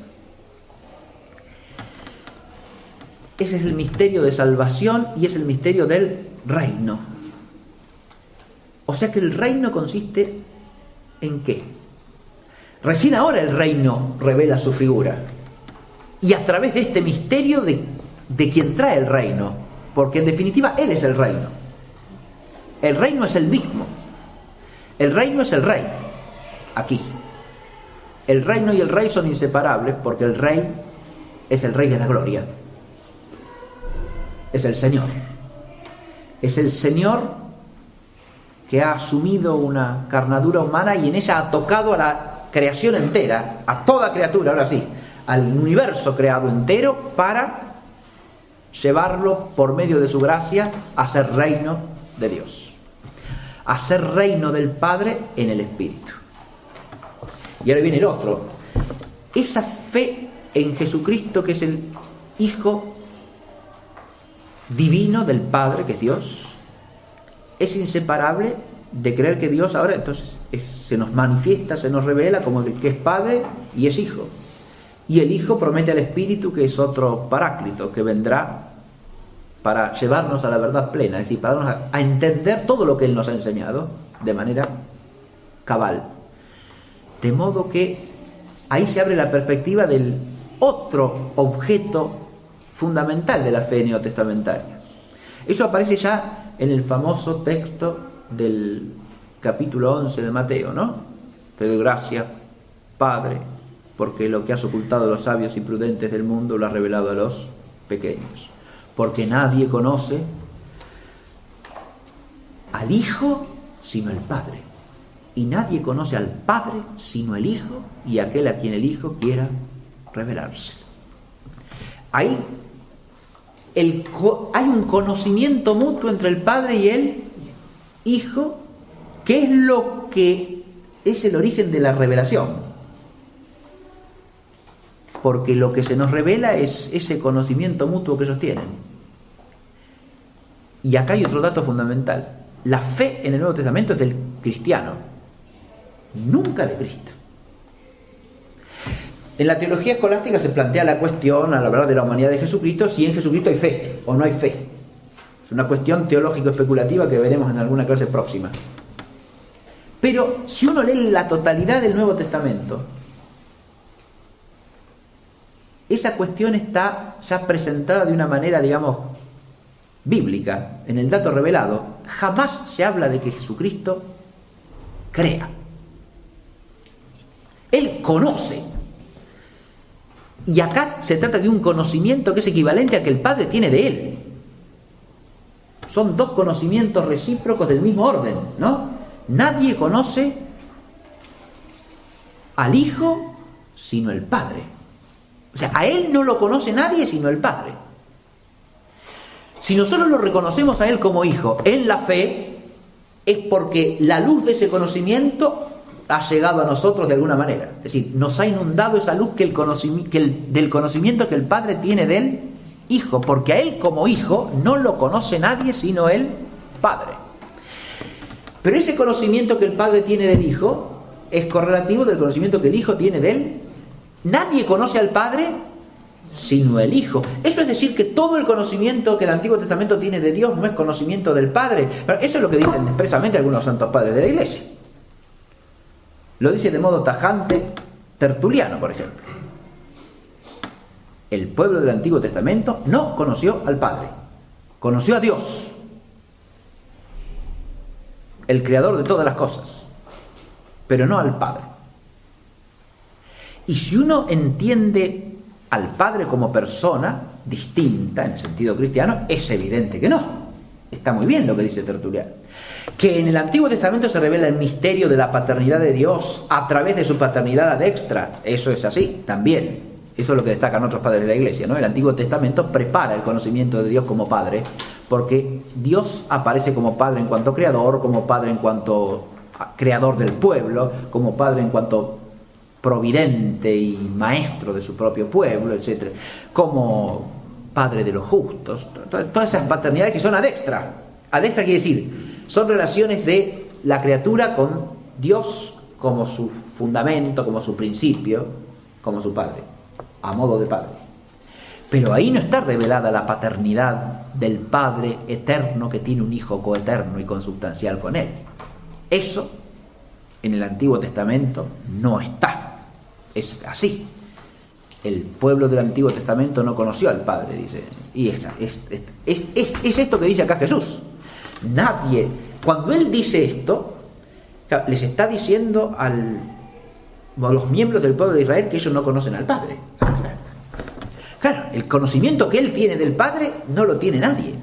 Ese es el misterio de salvación y es el misterio del reino. O sea que el reino consiste ¿en qué? Recién ahora el reino revela su figura. Y a través de este misterio de quien trae el reino. Porque en definitiva Él es el reino. El reino es el mismo. El reino es el rey. Aquí. El reino y el rey son inseparables porque el rey es el rey de la gloria. Es el Señor. Es el Señor que ha asumido una carnadura humana y en ella ha tocado a la creación entera, a toda criatura, ahora sí, al universo creado entero, para llevarlo por medio de su gracia a ser reino de Dios, a ser reino del Padre en el Espíritu. Y ahora viene el otro. Esa fe en Jesucristo, que es el Hijo divino del Padre, que es Dios, es inseparable de creer que Dios ahora entonces se nos manifiesta, se nos revela como que es Padre y es Hijo. Y el Hijo promete al Espíritu, que es otro paráclito, que vendrá para llevarnos a la verdad plena, es decir, para darnos a entender todo lo que Él nos ha enseñado de manera cabal. De modo que ahí se abre la perspectiva del otro objeto fundamental de la fe neotestamentaria. Eso aparece ya en el famoso texto del capítulo 11 de Mateo, ¿no? Te doy gracias, Padre, porque lo que has ocultado a los sabios y prudentes del mundo lo has revelado a los pequeños. Porque nadie conoce al Hijo sino el Padre. Y nadie conoce al Padre sino el Hijo y aquel a quien el Hijo quiera revelarse. Ahí hay un conocimiento mutuo entre el Padre y el Hijo, que es lo que es el origen de la revelación. Porque lo que se nos revela es ese conocimiento mutuo que ellos tienen. Y acá hay otro dato fundamental. La fe en el Nuevo Testamento es del cristiano, nunca de Cristo. En la teología escolástica se plantea la cuestión, al hablar de la humanidad de Jesucristo, si en Jesucristo hay fe o no hay fe. Es una cuestión teológico-especulativa que veremos en alguna clase próxima. Pero si uno lee la totalidad del Nuevo Testamento, esa cuestión está ya presentada de una manera, digamos, bíblica, en el dato revelado. Jamás se habla de que Jesucristo crea. Él conoce. Y acá se trata de un conocimiento que es equivalente al que el Padre tiene de Él. Son dos conocimientos recíprocos del mismo orden, ¿no? Nadie conoce al Hijo sino el Padre. O sea, a Él no lo conoce nadie sino el Padre. Si nosotros lo reconocemos a Él como Hijo en la fe, es porque la luz de ese conocimiento ha llegado a nosotros de alguna manera. Es decir, nos ha inundado esa luz del conocimiento que el Padre tiene del Hijo, porque a Él como Hijo no lo conoce nadie sino el Padre. Pero ese conocimiento que el Padre tiene del Hijo es correlativo del conocimiento que el Hijo tiene de Él. Nadie conoce al Padre sino el Hijo. Eso es decir que todo el conocimiento que el Antiguo Testamento tiene de Dios no es conocimiento del Padre. Pero eso es lo que dicen expresamente algunos santos padres de la Iglesia. Lo dice de modo tajante Tertuliano, por ejemplo. El pueblo del Antiguo Testamento no conoció al Padre, conoció a Dios, el creador de todas las cosas, pero no al Padre. Y si uno entiende al Padre como persona distinta en el sentido cristiano, es evidente que no. Está muy bien lo que dice Tertuliano. Que en el Antiguo Testamento se revela el misterio de la paternidad de Dios a través de su paternidad adextra. Eso es así, también. Eso es lo que destacan otros padres de la Iglesia, ¿no? El Antiguo Testamento prepara el conocimiento de Dios como Padre, porque Dios aparece como Padre en cuanto creador, como Padre en cuanto creador del pueblo, como Padre en cuanto providente y maestro de su propio pueblo, etc. Como Padre de los justos. Todas esas paternidades que son adextra. Adextra quiere decir, son relaciones de la criatura con Dios como su fundamento, como su principio, como su Padre, a modo de Padre. Pero ahí no está revelada la paternidad del Padre eterno que tiene un Hijo coeterno y consubstancial con Él. Eso en el Antiguo Testamento no está. Es así. El pueblo del Antiguo Testamento no conoció al Padre, dice. Y es esto que dice acá Jesús. Nadie, cuando Él dice esto, les está diciendo a los miembros del pueblo de Israel que ellos no conocen al Padre. Claro, el conocimiento que Él tiene del Padre no lo tiene nadie.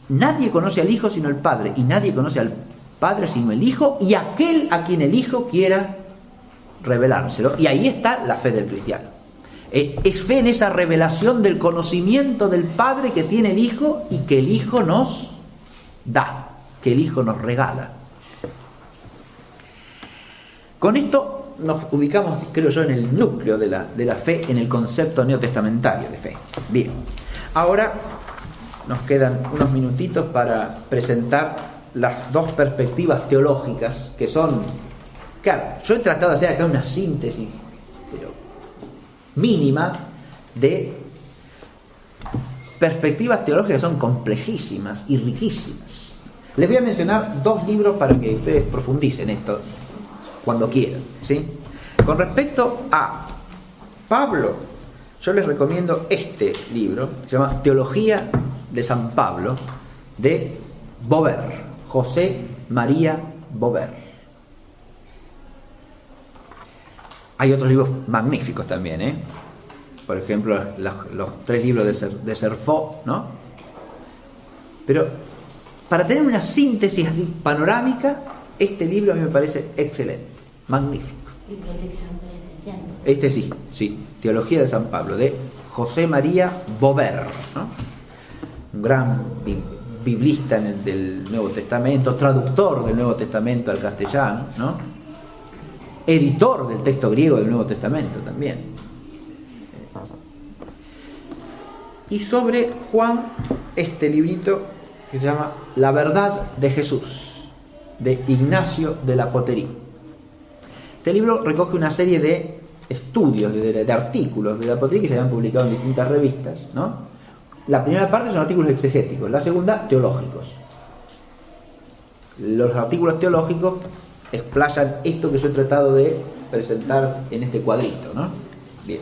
Nadie conoce al Hijo sino el Padre, y nadie conoce al Padre sino el Hijo, y aquel a quien el Hijo quiera revelárselo. Y ahí está la fe del cristiano. Es fe en esa revelación del conocimiento del Padre que tiene el Hijo y que el Hijo nos da, que el Hijo nos regala. Con esto nos ubicamos, creo yo, en el núcleo de la fe, en el concepto neotestamentario de fe. Bien, ahora nos quedan unos minutitos para presentar las dos perspectivas teológicas que son, claro, yo he tratado de hacer acá una síntesis, pero mínima, de perspectivas teológicas que son complejísimas y riquísimas. Les voy a mencionar dos libros para que ustedes profundicen esto cuando quieran, ¿sí? Con respecto a Pablo, yo les recomiendo este libro, se llama Teología de San Pablo, de Beauvais, José María Beauvais. Hay otros libros magníficos también, ¿eh? Por ejemplo, los 3 libros de Cerfó, ¿no? Pero para tener una síntesis así panorámica, este libro a mí me parece excelente, magnífico. Este sí, Teología de San Pablo, de José María Beauvais, ¿no? Un gran biblista del Nuevo Testamento, traductor del Nuevo Testamento al castellano, ¿no? Editor del texto griego del Nuevo Testamento también. Y sobre Juan, este librito que se llama La verdad de Jesús, de Ignacio de la Poterie. Este libro recoge una serie de estudios, de artículos de la Poterie que se habían publicado en distintas revistas, ¿no? La primera parte son artículos exegéticos, la segunda, teológicos. Los artículos teológicos explayan esto que yo he tratado de presentar en este cuadrito, ¿no? Bien.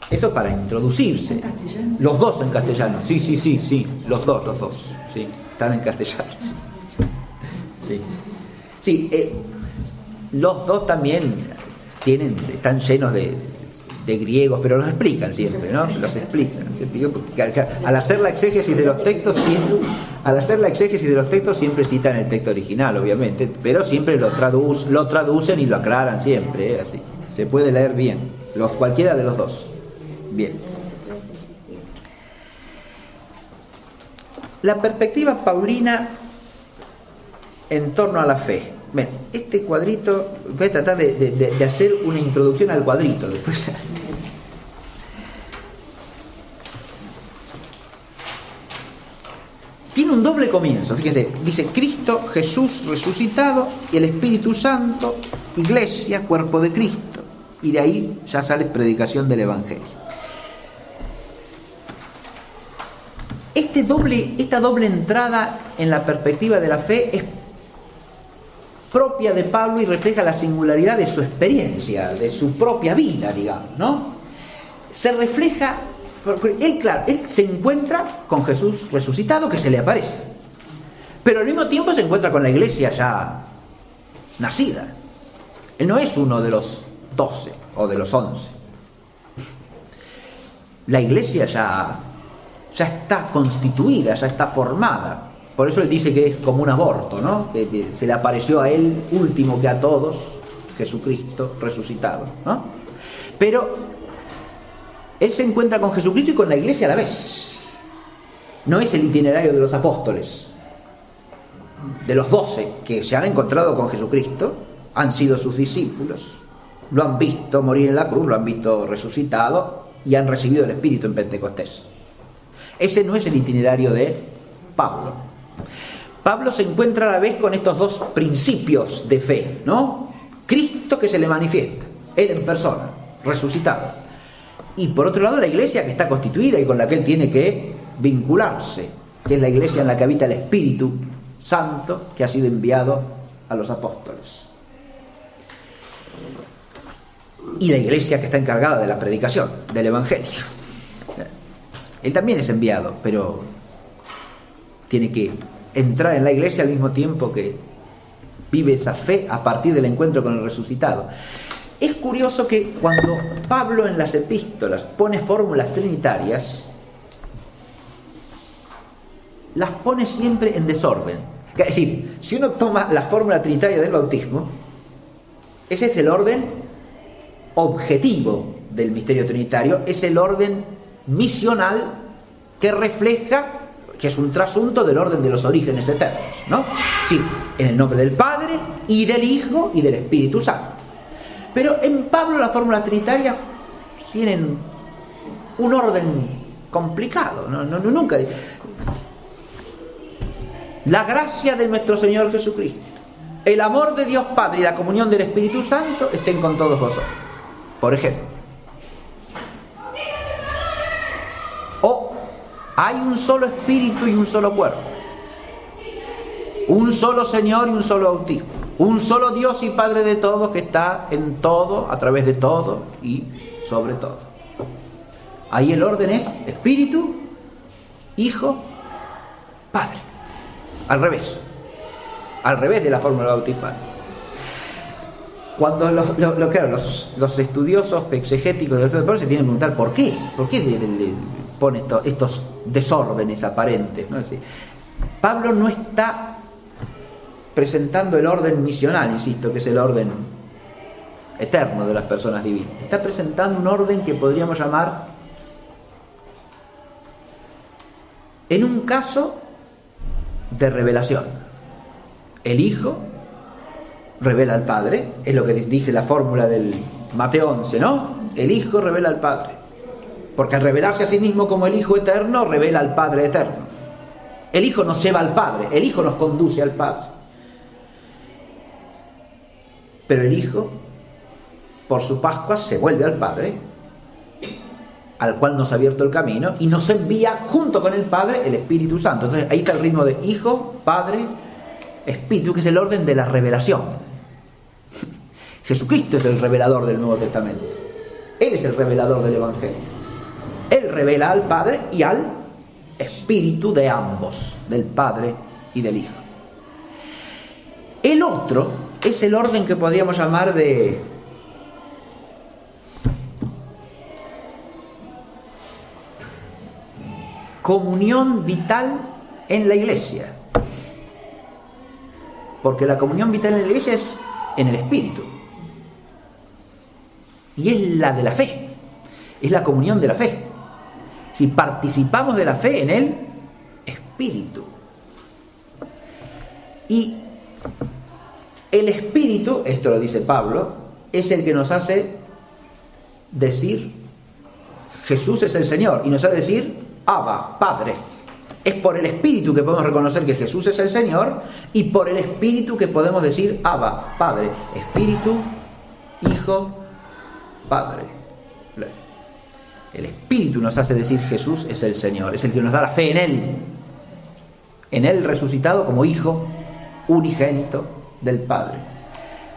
Esto para introducirse. Los dos en castellano. Sí. Los dos. Sí, están en castellano. Sí. Los dos también están llenos de griegos, pero los explican siempre, ¿no? Los explican. Porque al hacer la exégesis de los textos siempre citan el texto original, obviamente, pero siempre lo traducen y lo aclaran siempre, así. Se puede leer bien, cualquiera de los dos. Bien. La perspectiva paulina en torno a la fe. Bien, este cuadrito, voy a tratar de hacer una introducción al cuadrito después. Tiene tiene un doble comienzo. Fíjese, dice Cristo, Jesús resucitado, y el Espíritu Santo, iglesia, cuerpo de Cristo. Y de ahí ya sale predicación del Evangelio. Esta doble entrada en la perspectiva de la fe es propia de Pablo y refleja la singularidad de su experiencia, de su propia vida, digamos, ¿no? Se refleja, porque él se encuentra con Jesús resucitado, que se le aparece, pero al mismo tiempo se encuentra con la iglesia ya nacida. Él no es uno de los 12 o de los 11. La iglesia ya está constituida, ya está formada. Por eso él dice que es como un aborto, ¿no? Que se le apareció a él último que a todos, Jesucristo resucitado, ¿no? Pero él se encuentra con Jesucristo y con la iglesia a la vez. No es el itinerario de los apóstoles, de los 12 que se han encontrado con Jesucristo, han sido sus discípulos, lo han visto morir en la cruz, lo han visto resucitado y han recibido el Espíritu en Pentecostés. Ese no es el itinerario de Pablo. Pablo se encuentra a la vez con estos dos principios de fe, ¿no? Cristo que se le manifiesta, él en persona, resucitado. Y por otro lado la iglesia que está constituida y con la que él tiene que vincularse, que es la iglesia en la que habita el Espíritu Santo que ha sido enviado a los apóstoles. Y la iglesia que está encargada de la predicación del Evangelio. Él también es enviado, pero tiene que entrar en la iglesia al mismo tiempo que vive esa fe a partir del encuentro con el resucitado. Es curioso que cuando Pablo en las epístolas pone fórmulas trinitarias, las pone siempre en desorden. Es decir, si uno toma la fórmula trinitaria del bautismo, ese es el orden objetivo del misterio trinitario, es el orden misional que refleja, que es un trasunto del orden de los orígenes eternos, ¿no? Sí, en el nombre del Padre y del Hijo y del Espíritu Santo. Pero en Pablo las fórmulas trinitarias tienen un orden complicado, nunca. La gracia de nuestro Señor Jesucristo, el amor de Dios Padre y la comunión del Espíritu Santo estén con todos vosotros, por ejemplo. O hay un solo Espíritu y un solo cuerpo, un solo Señor y un solo bautismo, un solo Dios y Padre de todos que está en todo, a través de todo y sobre todo. Ahí el orden es Espíritu, Hijo, Padre. Al revés de la fórmula bautismal. Cuando los estudiosos exegéticos de Pablo se tienen que preguntar ¿por qué le pone estos desórdenes aparentes, ¿no? Es decir, Pablo no está presentando el orden misional, insisto, que es el orden eterno de las personas divinas. Está presentando un orden que podríamos llamar, en un caso, de revelación. El Hijo revela al Padre, es lo que dice la fórmula del Mateo 11, ¿no? El Hijo revela al Padre, porque al revelarse a sí mismo como el Hijo eterno, revela al Padre eterno. El Hijo nos lleva al Padre, el Hijo nos conduce al Padre. Pero el Hijo, por su Pascua, se vuelve al Padre, al cual nos ha abierto el camino, y nos envía junto con el Padre el Espíritu Santo. Entonces ahí está el ritmo de Hijo, Padre, Espíritu, que es el orden de la revelación. Jesucristo es el revelador del Nuevo Testamento. Él es el revelador del Evangelio. Él revela al Padre y al Espíritu de ambos, del Padre y del Hijo. El otro es el orden que podríamos llamar de comunión vital en la iglesia. Porque la comunión vital en la iglesia es en el Espíritu. Y es la de la fe. Es la comunión de la fe. Si participamos de la fe en el Espíritu. Y el Espíritu, esto lo dice Pablo, es el que nos hace decir Jesús es el Señor. Y nos hace decir Abba, Padre. Es por el Espíritu que podemos reconocer que Jesús es el Señor, y por el Espíritu que podemos decir Abba, Padre. Espíritu, Hijo, Padre. El Espíritu nos hace decir Jesús es el Señor, es el que nos da la fe en Él resucitado como Hijo unigénito del Padre.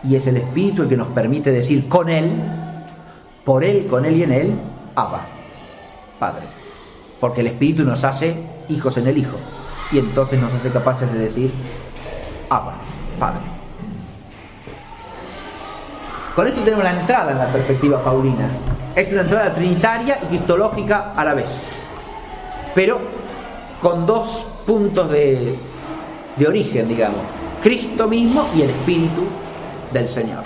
Y es el Espíritu el que nos permite decir con Él, por Él, con Él y en Él, Abba, Padre. Porque el Espíritu nos hace hijos en el Hijo, y entonces nos hace capaces de decir Abba, Padre. Con esto tenemos la entrada en la perspectiva paulina. Es una entrada trinitaria y cristológica a la vez, pero con dos puntos de origen, digamos: Cristo mismo y el Espíritu del Señor.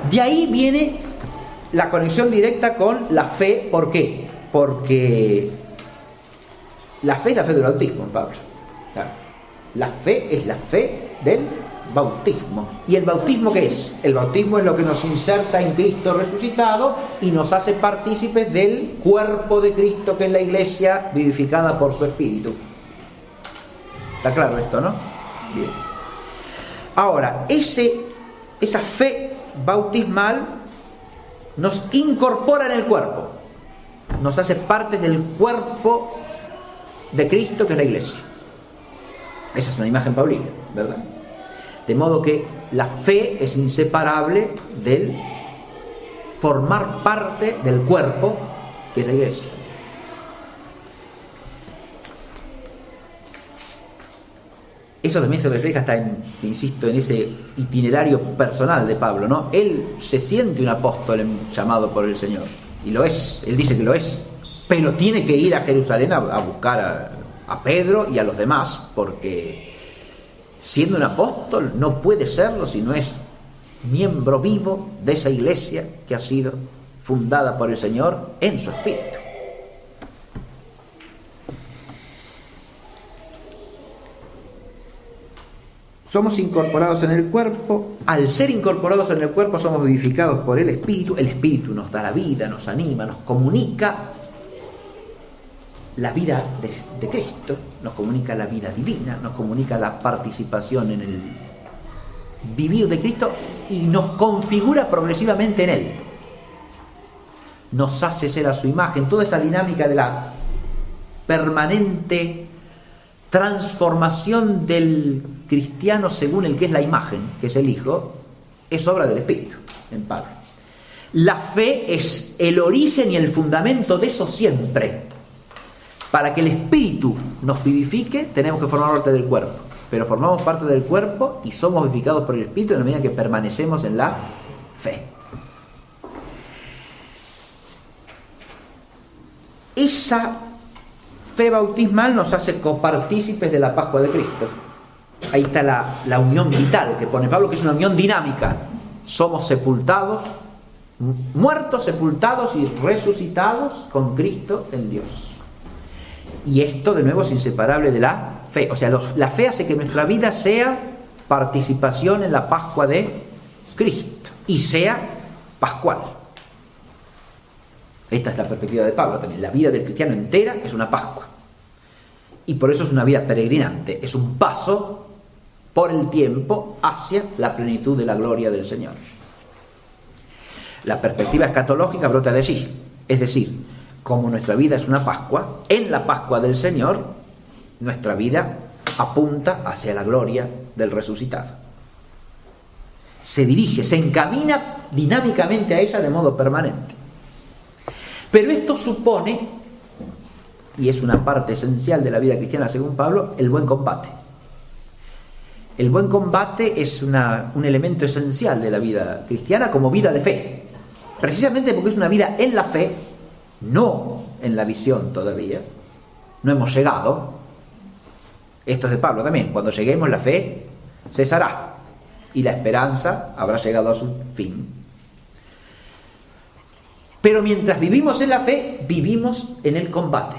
De ahí viene la conexión directa con la fe. ¿Por qué? Porque la fe es la fe del bautismo, Pablo. Claro. La fe es la fe del bautismo. ¿Y el bautismo qué es? El bautismo es lo que nos inserta en Cristo resucitado y nos hace partícipes del cuerpo de Cristo, que es la Iglesia vivificada por su Espíritu. ¿Está claro esto, no? Bien. Ahora, esa fe bautismal nos incorpora en el cuerpo, nos hace parte del cuerpo de Cristo, que es la Iglesia. Esa es una imagen paulina, ¿verdad? De modo que la fe es inseparable del formar parte del cuerpo, que es la Iglesia. Eso también se refleja hasta insisto, en ese itinerario personal de Pablo, ¿no? Él se siente un apóstol llamado por el Señor, y lo es, él dice que lo es, pero tiene que ir a Jerusalén a buscar a Pedro y a los demás, porque siendo un apóstol no puede serlo si no es miembro vivo de esa iglesia que ha sido fundada por el Señor en su espíritu. Somos incorporados en el cuerpo. Al ser incorporados en el cuerpo somos vivificados por el Espíritu. El Espíritu nos da la vida, nos anima, nos comunica la vida de Cristo, nos comunica la vida divina, nos comunica la participación en el vivir de Cristo y nos configura progresivamente en Él. Nos hace ser a su imagen. Toda esa dinámica de la permanente transformación del cristiano según el que es la imagen, que es el Hijo, es obra del Espíritu en Pablo. La fe es el origen y el fundamento de eso siempre. Para que el Espíritu nos vivifique, tenemos que formar parte del cuerpo. Pero formamos parte del cuerpo y somos vivificados por el Espíritu en la medida que permanecemos en la fe. Esa fe bautismal nos hace copartícipes de la Pascua de Cristo. Ahí está la unión vital que pone Pablo, que es una unión dinámica. Somos sepultados, muertos, sepultados y resucitados con Cristo en Dios. Y esto de nuevo es inseparable de la fe. O sea, la fe hace que nuestra vida sea participación en la Pascua de Cristo y sea pascual. Esta es la perspectiva de Pablo también. La vida del cristiano entera es una Pascua. Y por eso es una vida peregrinante. Es un paso por el tiempo hacia la plenitud de la gloria del Señor. La perspectiva escatológica brota de allí. Es decir, como nuestra vida es una Pascua, en la Pascua del Señor, nuestra vida apunta hacia la gloria del resucitado. Se dirige, se encamina dinámicamente a ella de modo permanente. Pero esto supone, y es una parte esencial de la vida cristiana según Pablo, el buen combate. El buen combate es un elemento esencial de la vida cristiana como vida de fe. Precisamente porque es una vida en la fe, no en la visión todavía. No hemos llegado. Esto es de Pablo también. Cuando lleguemos la fe cesará y la esperanza habrá llegado a su fin. Pero mientras vivimos en la fe, vivimos en el combate.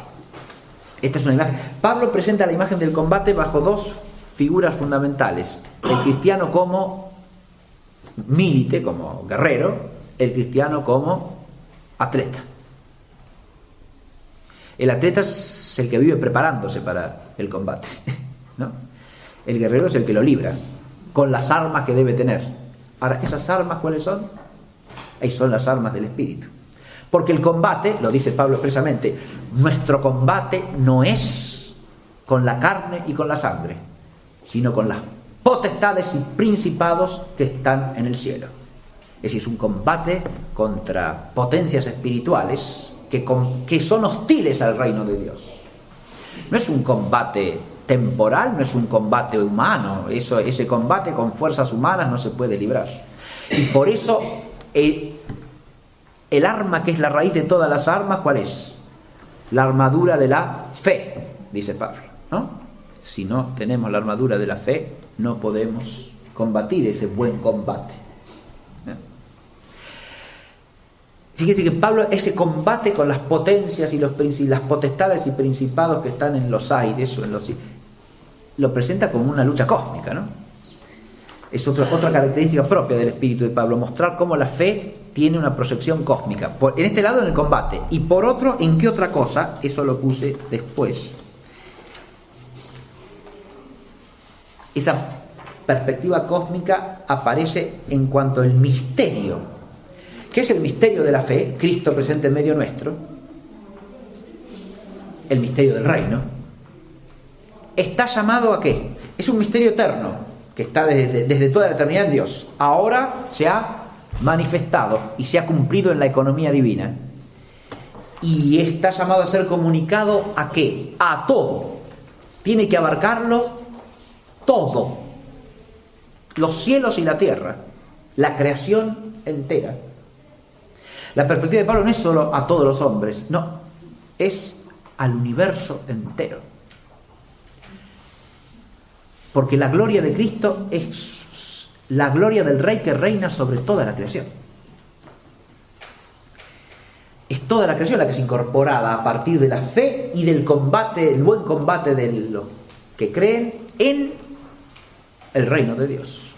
Esta es una imagen. Pablo presenta la imagen del combate bajo dos figuras fundamentales. El cristiano como milite, como guerrero, el cristiano como atleta. El atleta es el que vive preparándose para el combate, ¿no? El guerrero es el que lo libra, con las armas que debe tener. Ahora, ¿esas armas cuáles son? Ahí son las armas del Espíritu. Porque el combate, lo dice Pablo expresamente, nuestro combate no es con la carne y con la sangre, sino con las potestades y principados que están en el cielo. Es decir, es un combate contra potencias espirituales que son hostiles al reino de Dios. No es un combate temporal, no es un combate humano. Ese combate con fuerzas humanas no se puede librar. Y por eso el arma que es la raíz de todas las armas, ¿cuál es? La armadura de la fe, dice Pablo, ¿no? Si no tenemos la armadura de la fe, no podemos combatir ese buen combate. Fíjense que Pablo ese combate con las potencias y las potestades y principados que están en los aires o lo presenta como una lucha cósmica, ¿no? Es otra característica propia del espíritu de Pablo, mostrar cómo la fe tiene una proyección cósmica. En este lado en el combate, y por otro, ¿en qué otra cosa? Eso lo puse después. Esa perspectiva cósmica aparece en cuanto al misterio. ¿Qué es el misterio de la fe? Cristo presente en medio nuestro. El misterio del reino. ¿Está llamado a qué? Es un misterio eterno que está desde toda la eternidad en Dios. Ahora se ha manifestado y se ha cumplido en la economía divina. Y está llamado a ser comunicado ¿a qué? A todo. Tiene que abarcarlo todo. Los cielos y la tierra. La creación entera. La perspectiva de Pablo no es solo a todos los hombres, no, es al universo entero. Porque la gloria de Cristo es la gloria del Rey que reina sobre toda la creación. Es toda la creación la que es incorporada a partir de la fe y del combate, el buen combate de los que creen en el reino de Dios.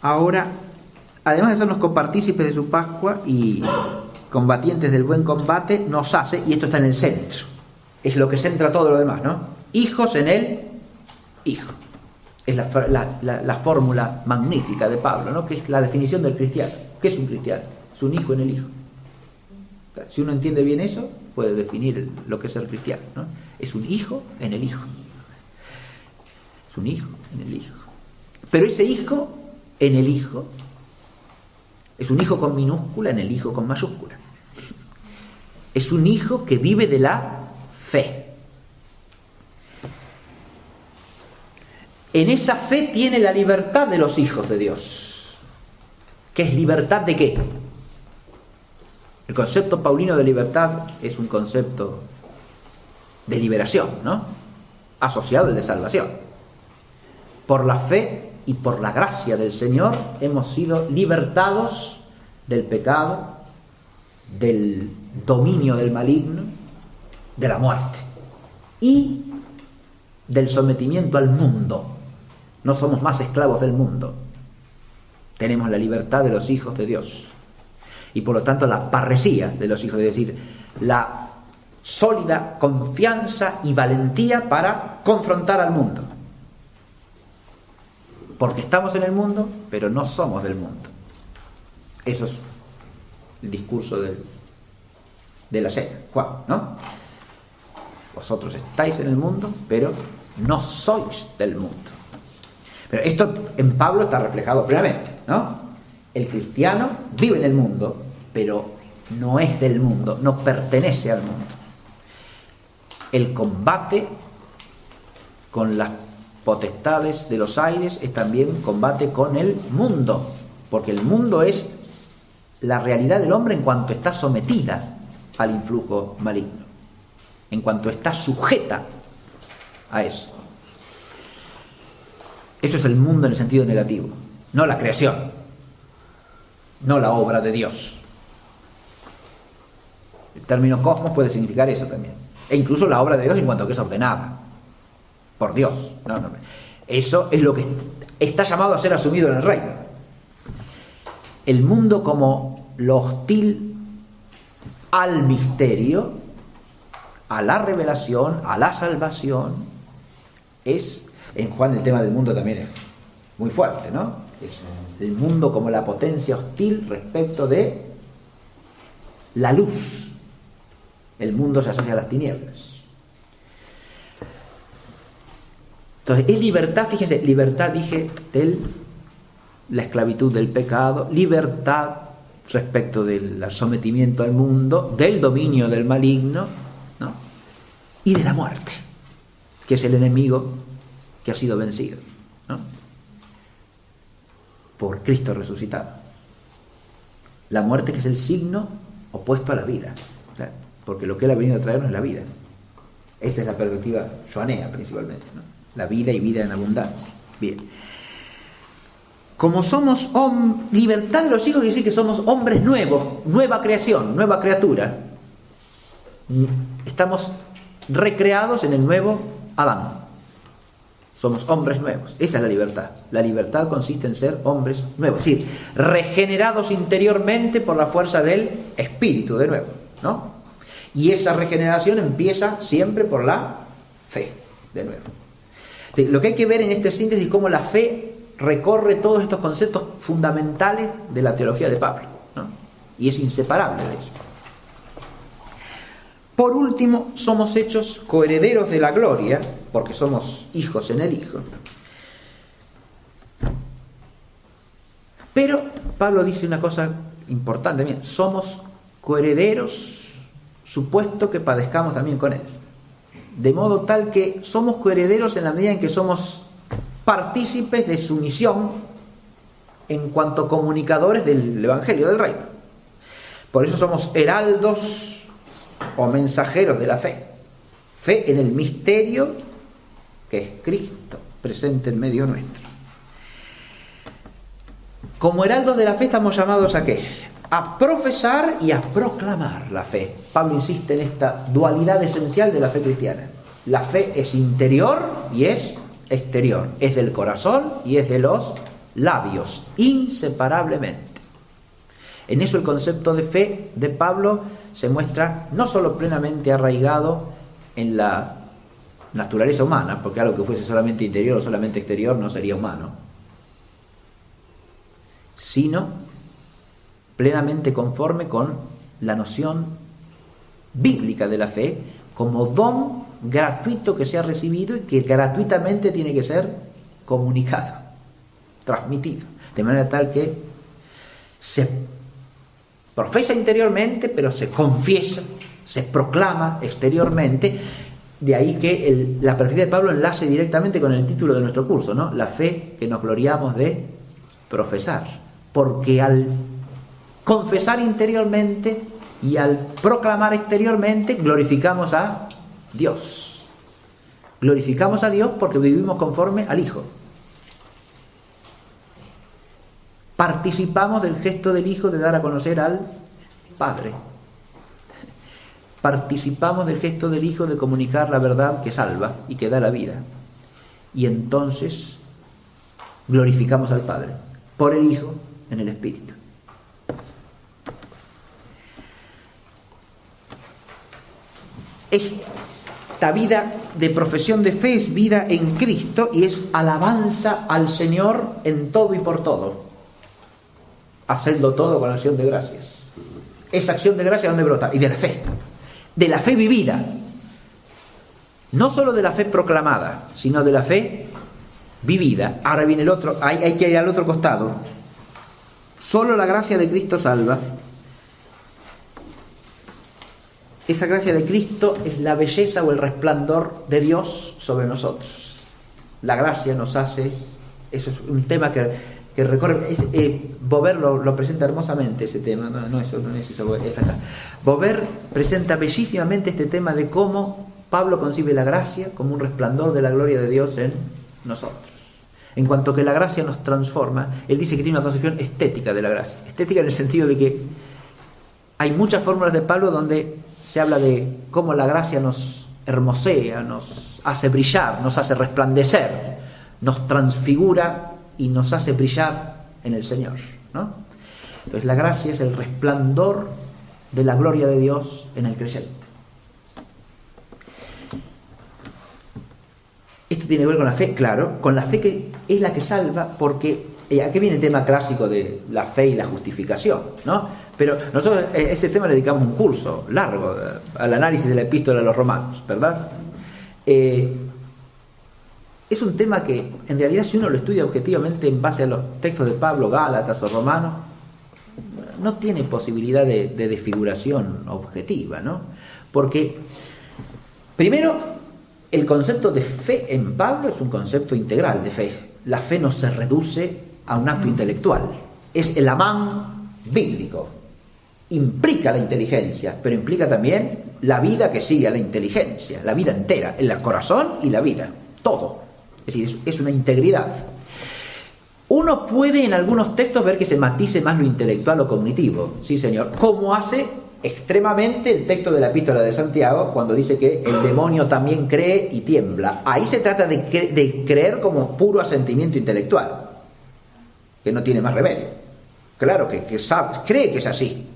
Ahora, además de sernos copartícipes de su Pascua y combatientes del buen combate, nos hace, y esto está en el centro, es lo que centra todo lo demás, ¿no? Hijos en el Hijo. Es la fórmula magnífica de Pablo, ¿no? Que es la definición del cristiano. ¿Qué es un cristiano? Es un hijo en el Hijo. Si uno entiende bien eso, puede definir lo que es ser cristiano, ¿no? Es un hijo en el Hijo. Es un hijo en el Hijo. Pero ese hijo en el Hijo es un hijo con minúscula en el Hijo con mayúscula. Es un hijo que vive de la fe. En esa fe tiene la libertad de los hijos de Dios. ¿Qué es libertad de qué? El concepto paulino de libertad es un concepto de liberación, ¿no? Asociado al de salvación. Por la fe y por la gracia del Señor hemos sido libertados del pecado, del dominio del maligno, de la muerte y del sometimiento al mundo. No somos más esclavos del mundo. Tenemos la libertad de los hijos de Dios y por lo tanto la parresía de los hijos de Dios, es decir, la sólida confianza y valentía para confrontar al mundo. Porque estamos en el mundo, pero no somos del mundo. Eso es el discurso de la cena, Juan, ¿no? Vosotros estáis en el mundo, pero no sois del mundo. Pero esto en Pablo está reflejado plenamente, ¿no? El cristiano vive en el mundo, pero no es del mundo, no pertenece al mundo. El combate con las potestades de los aires es también combate con el mundo, porque el mundo es la realidad del hombre en cuanto está sometida al influjo maligno, en cuanto está sujeta a eso. Eso es el mundo en el sentido negativo, no la creación, no la obra de Dios. El término cosmos puede significar eso también, e incluso la obra de Dios en cuanto que es ordenada por Dios. No. Eso es lo que está llamado a ser asumido en el reino. El mundo como lo hostil al misterio, a la revelación, a la salvación. Es, en Juan el tema del mundo también es muy fuerte, ¿no? Es el mundo como la potencia hostil respecto de la luz. El mundo se asocia a las tinieblas. Entonces, es libertad, fíjense, libertad, dije, de la esclavitud del pecado, libertad respecto del sometimiento al mundo, del dominio del maligno, ¿no? Y de la muerte, que es el enemigo que ha sido vencido, ¿no? Por Cristo resucitado. La muerte, que es el signo opuesto a la vida, ¿claro? Porque lo que Él ha venido a traernos es la vida. Esa es la perspectiva joanea principalmente, ¿no? La vida y vida en abundancia. Bien. Como somos libertad de los hijos, quiere decir que somos hombres nuevos, nueva creación, nueva criatura. Estamos recreados en el nuevo Adán. Somos hombres nuevos. Esa es la libertad. La libertad consiste en ser hombres nuevos. Es decir, regenerados interiormente por la fuerza del Espíritu, de nuevo, ¿no? Y esa regeneración empieza siempre por la fe, de nuevo. Lo que hay que ver en este síntesis es cómo la fe recorre todos estos conceptos fundamentales de la teología de Pablo, ¿no? Y es inseparable de eso. Por último, somos hechos coherederos de la gloria, porque somos hijos en el Hijo. Pero Pablo dice una cosa importante, bien, somos coherederos, supuesto que padezcamos también con Él. De modo tal que somos coherederos en la medida en que somos partícipes de su misión en cuanto comunicadores del Evangelio del Reino. Por eso somos heraldos o mensajeros de la fe. Fe en el misterio que es Cristo, presente en medio nuestro. Como heraldos de la fe estamos llamados ¿a qué? A profesar y a proclamar la fe. Pablo insiste en esta dualidad esencial de la fe cristiana. La fe es interior y es exterior. Es del corazón y es de los labios, inseparablemente. En eso el concepto de fe de Pablo se muestra no solo plenamente arraigado en la naturaleza humana, porque algo que fuese solamente interior o solamente exterior no sería humano, sino plenamente conforme con la noción bíblica de la fe como don gratuito que se ha recibido y que gratuitamente tiene que ser comunicado, transmitido, de manera tal que se profesa interiormente, pero se confiesa, se proclama exteriormente. De ahí que la perspectiva de Pablo enlace directamente con el título de nuestro curso, ¿no? La fe que nos gloriamos de profesar, porque al confesar interiormente y al proclamar exteriormente glorificamos a Dios. Glorificamos a Dios porque vivimos conforme al Hijo. Participamos del gesto del Hijo de dar a conocer al Padre. Participamos del gesto del Hijo de comunicar la verdad que salva y que da la vida. Y entonces glorificamos al Padre por el Hijo en el Espíritu. Esta vida de profesión de fe es vida en Cristo y es alabanza al Señor en todo y por todo. Hacedlo todo con acción de gracias. Esa acción de gracias, ¿dónde brota? Y de la fe. De la fe vivida. No solo de la fe proclamada, sino de la fe vivida. Ahora viene el otro, hay que ir al otro costado. Solo la gracia de Cristo salva. Esa gracia de Cristo es la belleza o el resplandor de Dios sobre nosotros. La gracia nos hace, eso es un tema que recorre, Beauvais lo presenta hermosamente ese tema, no es eso, es acá. Beauvais presenta bellísimamente este tema de cómo Pablo concibe la gracia como un resplandor de la gloria de Dios en nosotros. En cuanto que la gracia nos transforma, él dice que tiene una concepción estética de la gracia. Estética en el sentido de que hay muchas fórmulas de Pablo donde se habla de cómo la gracia nos hermosea, nos hace brillar, nos hace resplandecer, nos transfigura y nos hace brillar en el Señor, ¿no? Entonces la gracia es el resplandor de la gloria de Dios en el creyente. Esto tiene que ver con la fe, claro, con la fe que es la que salva, porque aquí viene el tema clásico de la fe y la justificación, ¿no? Pero nosotros a ese tema le dedicamos un curso largo al análisis de la epístola a los romanos, ¿verdad? Es un tema que en realidad, si uno lo estudia objetivamente en base a los textos de Pablo, Gálatas o Romanos, no tiene posibilidad de desfiguración objetiva, ¿no? Porque primero, el concepto de fe en Pablo es un concepto integral de fe. La fe no se reduce a un acto intelectual. Es el amán bíblico. Implica la inteligencia, pero implica también la vida que sigue a la inteligencia, la vida entera, el corazón y la vida, todo. Es decir, es una integridad. Uno puede en algunos textos ver que se matice más lo intelectual o cognitivo, sí señor, como hace extremadamente el texto de la epístola de Santiago cuando dice que el demonio también cree y tiembla. Ahí se trata de creer como puro asentimiento intelectual, que no tiene más remedio. Claro que sabe, cree que es así,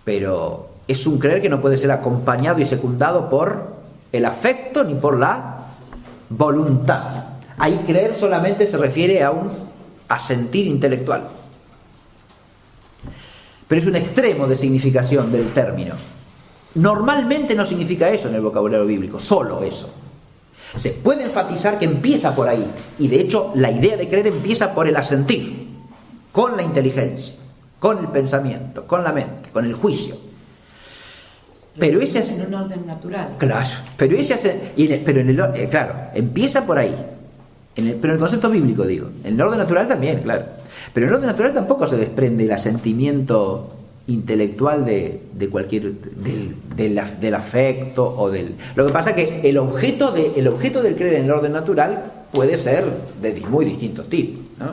pero es un creer que no puede ser acompañado y secundado por el afecto ni por la voluntad. Ahí creer solamente se refiere a un asentir intelectual. Pero es un extremo de significación del término. Normalmente no significa eso en el vocabulario bíblico, solo eso. Se puede enfatizar que empieza por ahí, y de hecho la idea de creer empieza por el asentir, con la inteligencia, con el pensamiento, con la mente, con el juicio. Pero ese es en un orden natural. Claro, pero claro, empieza por ahí. Pero en el concepto bíblico digo, en el orden natural también, claro. Pero en el orden natural tampoco se desprende el asentimiento intelectual de cualquier del afecto o del. Lo que pasa es que el objeto del creer en el orden natural puede ser de muy distintos tipos, ¿no?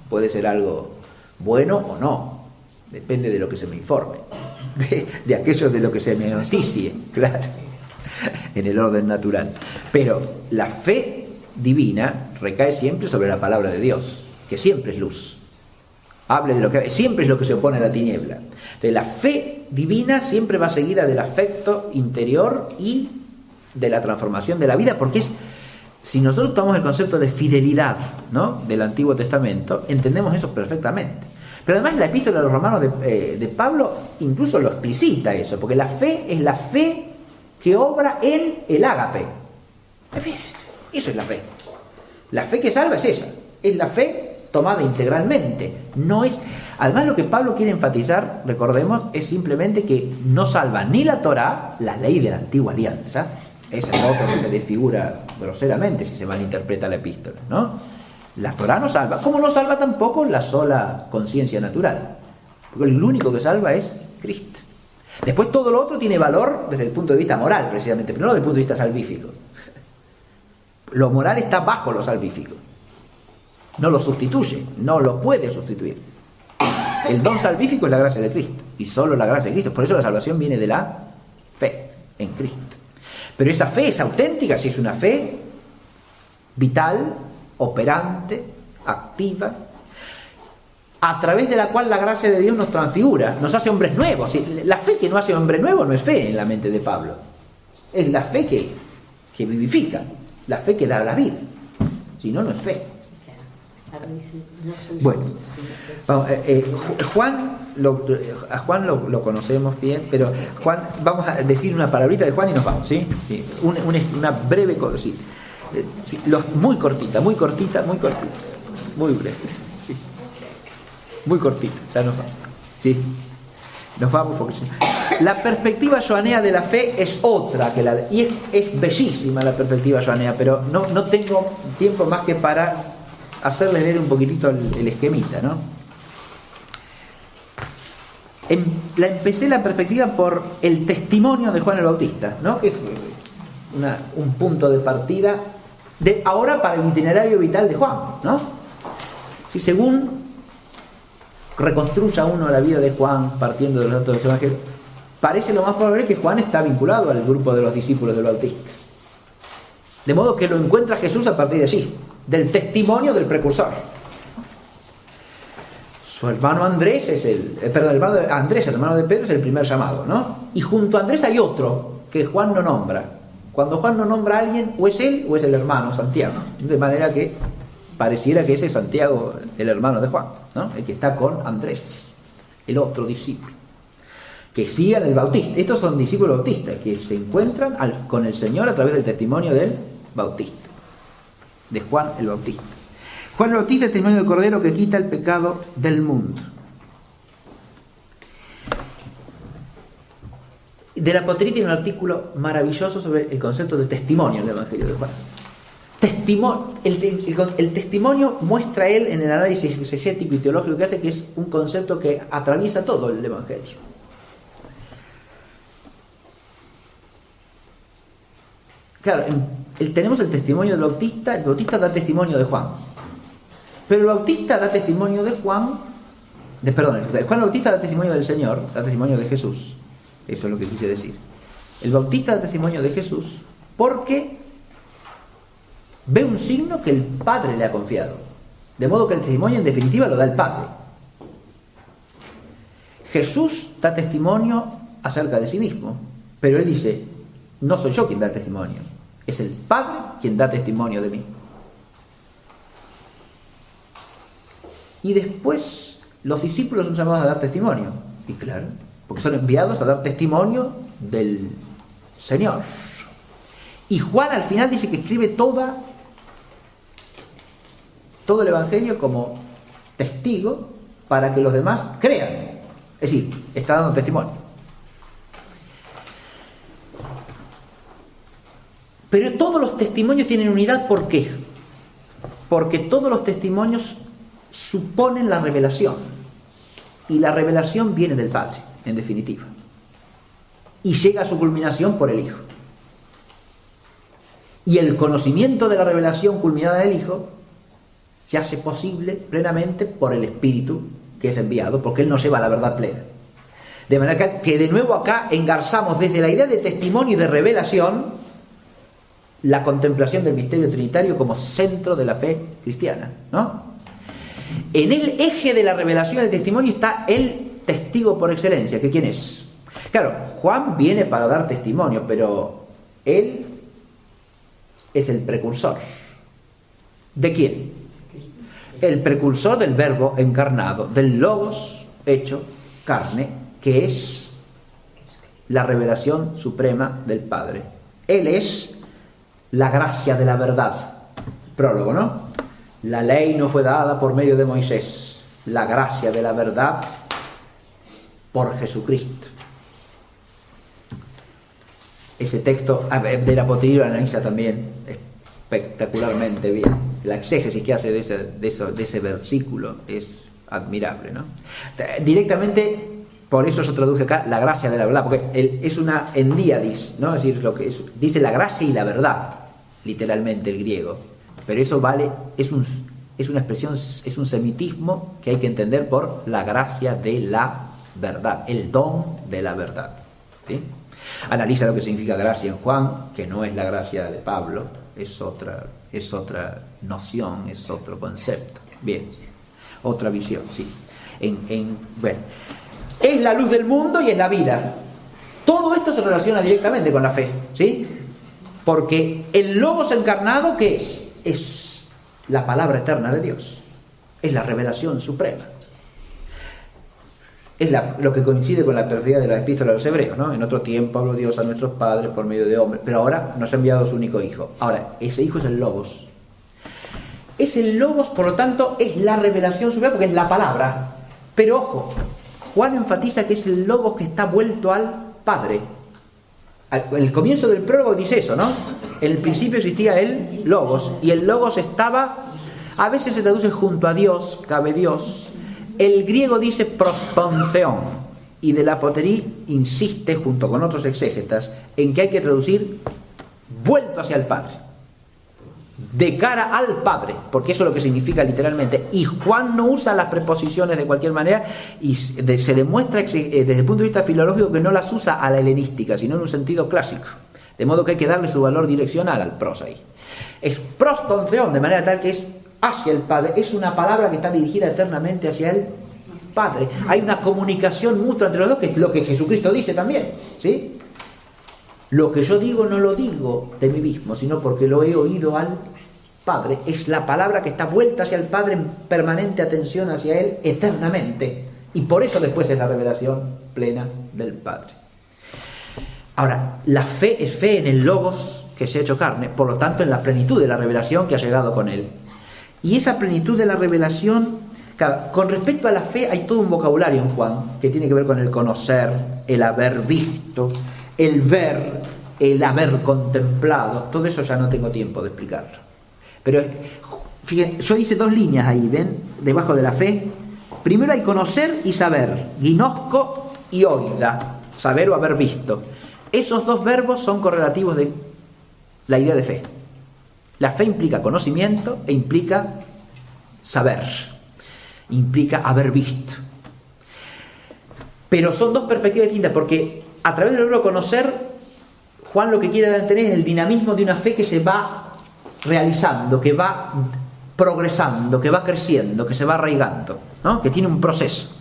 Puede ser algo bueno o no, depende de lo que se me informe, de aquello de lo que se me noticie, claro, en el orden natural. Pero la fe divina recae siempre sobre la palabra de Dios, que siempre es luz. Hable de lo que siempre es lo que se opone a la tiniebla. Entonces la fe divina siempre va seguida del afecto interior y de la transformación de la vida, porque si nosotros tomamos el concepto de fidelidad, ¿no?, del Antiguo Testamento, entendemos eso perfectamente. Pero además la epístola a los romanos de Pablo incluso lo explicita eso, porque la fe es la fe que obra en el ágape. Eso es la fe. La fe que salva es esa, es la fe tomada integralmente. No es. Además, lo que Pablo quiere enfatizar, recordemos, es simplemente que no salva ni la Torá, la ley de la antigua alianza. Esa es otra que se desfigura groseramente si se malinterpreta la epístola, ¿no? La Torá no salva, como no salva tampoco la sola conciencia natural, porque el único que salva es Cristo. Después todo lo otro tiene valor desde el punto de vista moral, precisamente, pero no desde el punto de vista salvífico. Lo moral está bajo lo salvífico. No lo sustituye, no lo puede sustituir. El don salvífico es la gracia de Cristo, y solo la gracia de Cristo. Por eso la salvación viene de la fe en Cristo. Pero esa fe es auténtica si es una fe vital, operante, activa, a través de la cual la gracia de Dios nos transfigura, nos hace hombres nuevos. La fe que no hace hombre nuevo no es fe en la mente de Pablo. Es la fe que vivifica, la fe que da la vida. Si no, no es fe. Bueno, vamos, a Juan lo conocemos bien, pero Juan, vamos a decir una palabrita de Juan y nos vamos, ¿sí? Sí, una breve cosa, sí. Sí, muy cortita, muy breve, sí. Muy cortita, ya nos vamos, ¿sí? Nos vamos porque la perspectiva joanea de la fe es otra que y es bellísima la perspectiva joanea, pero no tengo tiempo más que para hacerles leer un poquitito el esquemita, ¿no? Empecé la perspectiva por el testimonio de Juan el Bautista, ¿no?, que es un punto de partida ahora para el itinerario vital de Juan, ¿no? Si según reconstruya uno la vida de Juan partiendo de los datos de los evangelios, parece lo más probable que Juan está vinculado al grupo de los discípulos del Bautista, de modo que lo encuentra Jesús a partir de allí, del testimonio del precursor. Su hermano Andrés es el hermano de Andrés, el hermano de Pedro, es el primer llamado, ¿no? Y junto a Andrés hay otro que Juan no nombra. Cuando Juan no nombra a alguien, o es él o es el hermano Santiago. De manera que pareciera que ese es Santiago, el hermano de Juan, ¿no? El que está con Andrés, el otro discípulo, que sigan el Bautista. Estos son discípulos bautistas que se encuentran con el Señor a través del testimonio del Bautista, de Juan el Bautista. Juan el Bautista, el testimonio del Cordero que quita el pecado del mundo. De la Potería tiene un artículo maravilloso sobre el concepto de testimonio del Evangelio de Juan. El testimonio muestra él en el análisis exegético y teológico que hace, que es un concepto que atraviesa todo el Evangelio. Claro, tenemos el testimonio del Bautista. El Bautista da testimonio de Juan, pero el Bautista da testimonio de Juan el Bautista da testimonio del Señor, da testimonio de Jesús. Eso es lo que quise decir. El Bautista da testimonio de Jesús porque ve un signo que el Padre le ha confiado, de modo que el testimonio en definitiva lo da el Padre. Jesús da testimonio acerca de sí mismo, pero él dice: no soy yo quien da testimonio, es el Padre quien da testimonio de mí. Y después los discípulos son llamados a dar testimonio, y claro, porque son enviados a dar testimonio del Señor. Y Juan al final dice que escribe todo el Evangelio como testigo para que los demás crean. Es decir, está dando testimonio. Pero todos los testimonios tienen unidad. ¿Por qué? Porque todos los testimonios suponen la revelación. Y la revelación viene del Padre, en definitiva. Y llega a su culminación por el Hijo. Y el conocimiento de la revelación culminada del Hijo se hace posible plenamente por el Espíritu que es enviado, porque Él nos lleva a la verdad plena. De manera que de nuevo acá engarzamos desde la idea de testimonio y de revelación la contemplación del misterio trinitario como centro de la fe cristiana, ¿no? En el eje de la revelación y del testimonio está el testigo por excelencia, que ¿quién es? Claro, Juan viene para dar testimonio, pero él es el precursor. ¿De quién? El precursor del Verbo encarnado, del Logos hecho carne, que es la revelación suprema del Padre. Él es la gracia de la verdad. Prólogo, ¿no? La ley no fue dada por medio de Moisés, la gracia de la verdad por Jesucristo. Ese texto de la Potería lo analiza también espectacularmente bien. La exégesis que hace de ese versículo es admirable, ¿no? Directamente, por eso yo traduje acá la gracia de la verdad, porque es una endíadis, ¿no? Es decir, lo que dice la gracia y la verdad, literalmente el griego. Pero eso vale, es una expresión, es un semitismo que hay que entender por la gracia de la verdad, el don de la verdad, ¿sí? Analiza lo que significa gracia en Juan, que no es la gracia de Pablo, es otra noción, es otro concepto. Bien, otra visión, sí. Bueno, es la luz del mundo y es la vida. Todo esto se relaciona directamente con la fe, ¿sí? Porque el Logos encarnado, ¿qué es? Es la palabra eterna de Dios, es la revelación suprema. Es lo que coincide con la perfección de la epístola de los hebreos, ¿no? En otro tiempo habló Dios a nuestros padres por medio de hombres, pero ahora nos ha enviado su único Hijo. Ahora, ese Hijo es el Logos. Es el Logos, por lo tanto, es la revelación suprema porque es la palabra. Pero ojo, Juan enfatiza que es el Logos que está vuelto al Padre. En el comienzo del prólogo dice eso, ¿no? En el principio existía el Logos, y el Logos estaba, a veces se traduce junto a Dios, cabe Dios. El griego dice prostonceon, y de la Potería insiste, junto con otros exégetas, en que hay que traducir vuelto hacia el Padre, de cara al Padre, porque eso es lo que significa literalmente. Y Juan no usa las preposiciones de cualquier manera, y se demuestra desde el punto de vista filológico que no las usa a la helenística, sino en un sentido clásico, de modo que hay que darle su valor direccional al pros ahí. Es prostonceon, de manera tal que es hacia el Padre, es una palabra que está dirigida eternamente hacia el Padre. Hay una comunicación mutua entre los dos, que es lo que Jesucristo dice también, ¿sí? Lo que yo digo no lo digo de mí mismo, sino porque lo he oído al Padre. Es la palabra que está vuelta hacia el Padre en permanente atención hacia Él eternamente. Y por eso después es la revelación plena del Padre. Ahora, la fe es fe en el Logos que se ha hecho carne, por lo tanto en la plenitud de la revelación que ha llegado con Él. Y esa plenitud de la revelación, claro, con respecto a la fe hay todo un vocabulario en Juan que tiene que ver con el conocer, el haber visto, el ver, el haber contemplado. Todo eso ya no tengo tiempo de explicarlo. Pero fíjense, yo hice 2 líneas ahí, ¿ven? Debajo de la fe. Primero hay conocer y saber, ginosco y oida, saber o haber visto. Esos 2 verbos son correlativos de la idea de fe. La fe implica conocimiento e implica saber, implica haber visto. Pero son 2 perspectivas distintas, porque a través del verbo conocer, Juan lo que quiere dar a entender es el dinamismo de una fe que se va realizando, que va progresando, que va creciendo, que se va arraigando, ¿no? Que tiene un proceso.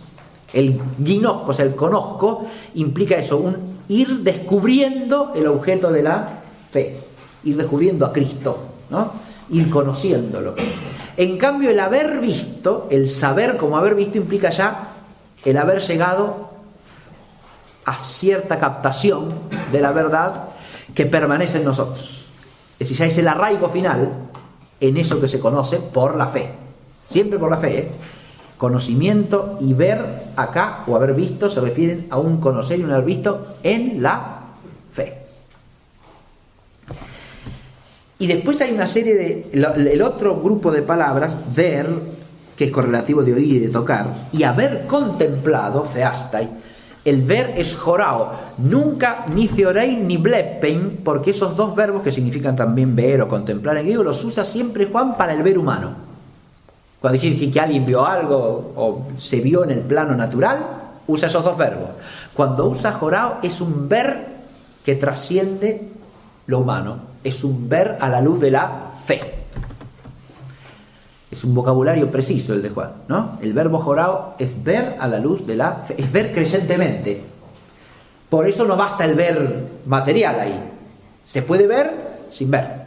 El ginosco, o sea, el conozco, implica eso, un ir descubriendo el objeto de la fe, ir descubriendo a Cristo, ¿no? Ir conociéndolo. En cambio, el haber visto, el saber como haber visto, implica ya el haber llegado a cierta captación de la verdad que permanece en nosotros. Es decir, ya es el arraigo final en eso que se conoce por la fe. Siempre por la fe, ¿eh? Conocimiento y ver acá, o haber visto, se refieren a un conocer y un haber visto en la fe. Y después hay una serie de... El otro grupo de palabras, ver, que es correlativo de oír y de tocar, y haber contemplado, theastai. El ver es jorao, nunca ni theorein ni blepein, porque esos 2 verbos que significan también ver o contemplar en griego los usa siempre Juan para el ver humano. Cuando dice que alguien vio algo o se vio en el plano natural, usa esos 2 verbos. Cuando usa jorao es un ver que trasciende lo humano, es un ver a la luz de la fe. Es un vocabulario preciso el de Juan, ¿no? El verbo jorao es ver a la luz de la fe, es ver crecientemente. Por eso no basta el ver material ahí. Se puede ver sin ver.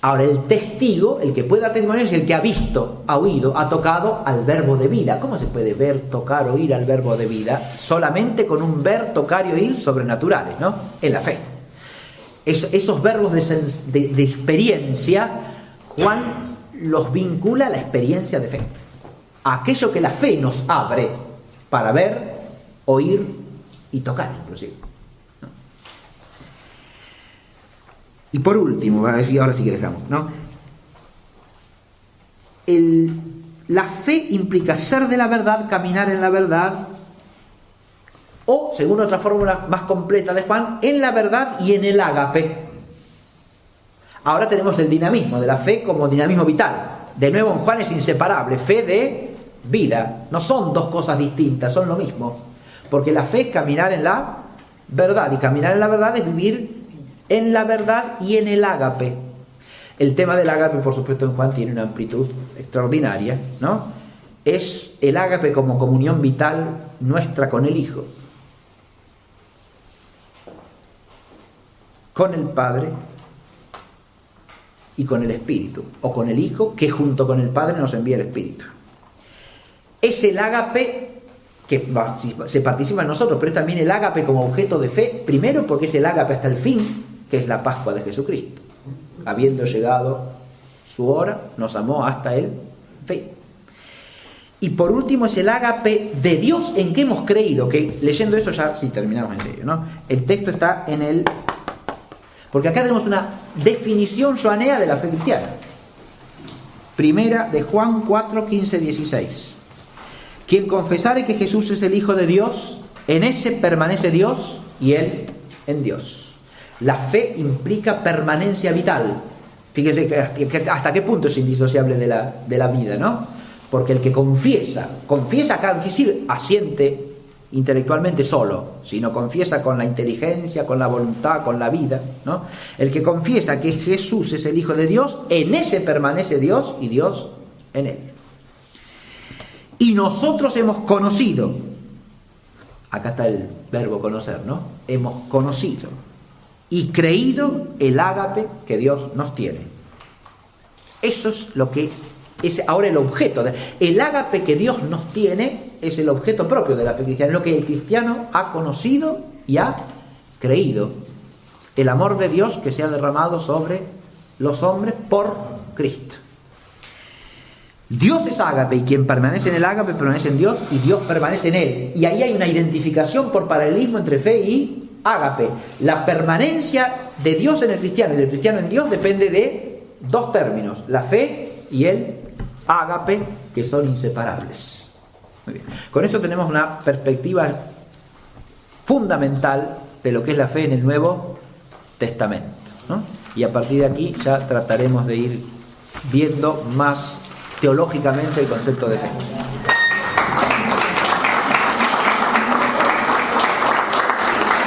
Ahora, el testigo, el que puede dar testimonio, es el que ha visto, ha oído, ha tocado al verbo de vida. ¿Cómo se puede ver, tocar, oír al verbo de vida? Solamente con un ver, tocar y oír sobrenaturales, ¿no? En la fe. Esos verbos de experiencia, Juan los vincula a la experiencia de fe. A aquello que la fe nos abre para ver, oír y tocar, inclusive. Y por último, ahora sí que dejamos, ¿no? La fe implica ser de la verdad, caminar en la verdad, o, según otra fórmula más completa de Juan, en la verdad y en el ágape. Ahora tenemos el dinamismo de la fe como dinamismo vital. De nuevo en Juan es inseparable, fe de vida. No son 2 cosas distintas, son lo mismo. Porque la fe es caminar en la verdad, y caminar en la verdad es vivir en la verdad y en el ágape. El tema del ágape, por supuesto, en Juan tiene una amplitud extraordinaria, ¿no? Es el ágape como comunión vital nuestra con el Hijo, con el Padre y con el Espíritu, o con el Hijo que junto con el Padre nos envía el Espíritu. Es el ágape que se participa en nosotros, pero es también el ágape como objeto de fe, primero porque es el ágape hasta el fin, que es la Pascua de Jesucristo. Habiendo llegado su hora, nos amó hasta el fin. Y por último es el ágape de Dios en que hemos creído, que leyendo eso ya sí terminamos en serio, ¿no? El texto está en el... Porque acá tenemos una definición joanea de la fe cristiana. Primera de Juan 4, 15, 16. Quien confesare que Jesús es el Hijo de Dios, en ese permanece Dios y Él en Dios. La fe implica permanencia vital. Fíjese que hasta qué punto es indisociable de la vida, ¿no? Porque el que confiesa acá, no quiere decir asiente intelectualmente solo, sino confiesa con la inteligencia, con la voluntad, con la vida, ¿no? El que confiesa que Jesús es el Hijo de Dios, en ese permanece Dios y Dios en él. Y nosotros hemos conocido, acá está el verbo conocer, ¿no? Hemos conocido y creído el ágape que Dios nos tiene. Eso es lo que es ahora el objeto. El ágape que Dios nos tiene es el objeto propio de la fe cristiana, es lo que el cristiano ha conocido y ha creído. El amor de Dios que se ha derramado sobre los hombres por Cristo. Dios es ágape y quien permanece en el ágape permanece en Dios y Dios permanece en él. Y ahí hay una identificación por paralelismo entre fe y ágape. La permanencia de Dios en el cristiano y del cristiano en Dios depende de dos términos, la fe y el ágape, que son inseparables. Muy bien. Con esto tenemos una perspectiva fundamental de lo que es la fe en el Nuevo Testamento, ¿no? Y a partir de aquí ya trataremos de ir viendo más teológicamente el concepto de fe.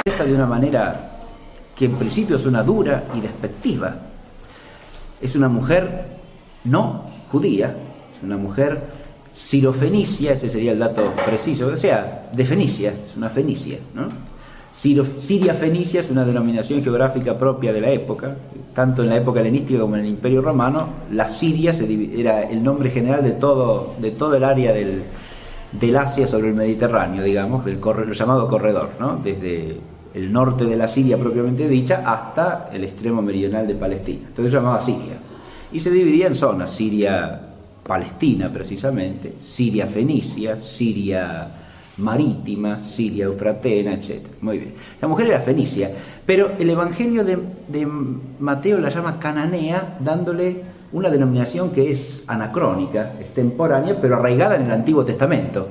Esta de una manera que en principio suena dura y despectiva. Es una mujer no judía, una mujer sirofenicia, ese sería el dato preciso, o sea, de Fenicia, es una fenicia, ¿no? Siria Fenicia es una denominación geográfica propia de la época, tanto en la época helenística como en el Imperio Romano. La Siria era el nombre general de todo el área del Asia sobre el Mediterráneo, digamos, el llamado corredor, ¿no? Desde el norte de la Siria propiamente dicha hasta el extremo meridional de Palestina. Entonces se llamaba Siria. Y se dividía en zonas: Siria Palestina precisamente, Siria Fenicia, Siria Marítima, Siria Eufratena, etc. Muy bien. La mujer era fenicia, pero el Evangelio de Mateo la llama cananea, dándole una denominación que es anacrónica, extemporánea, pero arraigada en el Antiguo Testamento,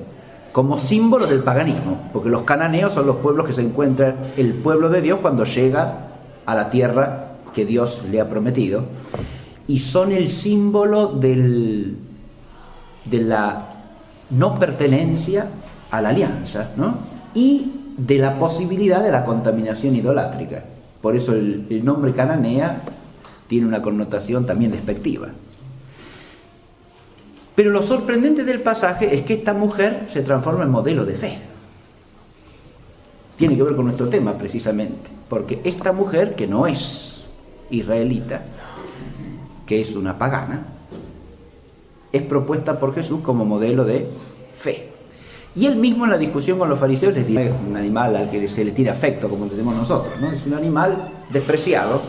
como símbolo del paganismo, porque los cananeos son los pueblos que se encuentran el pueblo de Dios cuando llega a la tierra que Dios le ha prometido, y son el símbolo de la no pertenencia a la alianza, ¿no? Y de la posibilidad de la contaminación idolátrica. Por eso el nombre cananea tiene una connotación también despectiva. Pero lo sorprendente del pasaje es que esta mujer se transforma en modelo de fe. Tiene que ver con nuestro tema precisamente, porque esta mujer, que no es israelita, que es una pagana, es propuesta por Jesús como modelo de fe. Y él mismo en la discusión con los fariseos les dice: es un animal al que se le tira afecto, como tenemos nosotros, ¿no? Es un animal despreciado.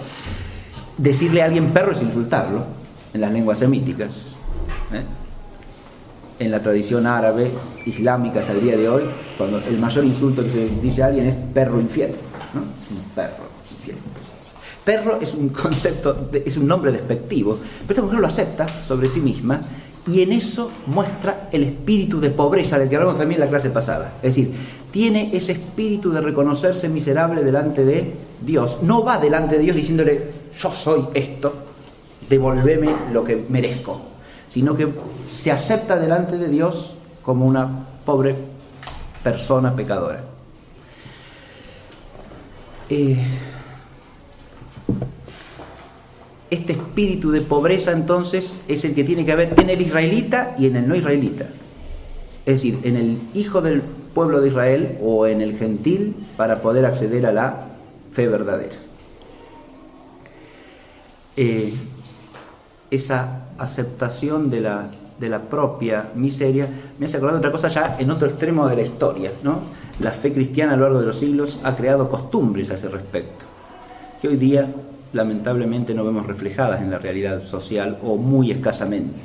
Decirle a alguien perro es insultarlo en las lenguas semíticas, ¿eh? En la tradición árabe, islámica hasta el día de hoy, cuando el mayor insulto que se dice a alguien es perro infiel, ¿no? Un perro infiel. Perro es un concepto, es un nombre despectivo, pero esta mujer lo acepta sobre sí misma. Y en eso muestra el espíritu de pobreza del que hablamos también en la clase pasada. Es decir, tiene ese espíritu de reconocerse miserable delante de Dios. No va delante de Dios diciéndole: yo soy esto, devolveme lo que merezco. Sino que se acepta delante de Dios como una pobre persona pecadora. Este espíritu de pobreza entonces es el que tiene que haber en el israelita y en el no israelita. Es decir, en el hijo del pueblo de Israel o en el gentil, para poder acceder a la fe verdadera. Esa aceptación de la propia miseria me hace acordar de otra cosa ya en otro extremo de la historia, ¿no? La fe cristiana a lo largo de los siglos ha creado costumbres a ese respecto, que hoy día lamentablemente no vemos reflejadas en la realidad social, o muy escasamente.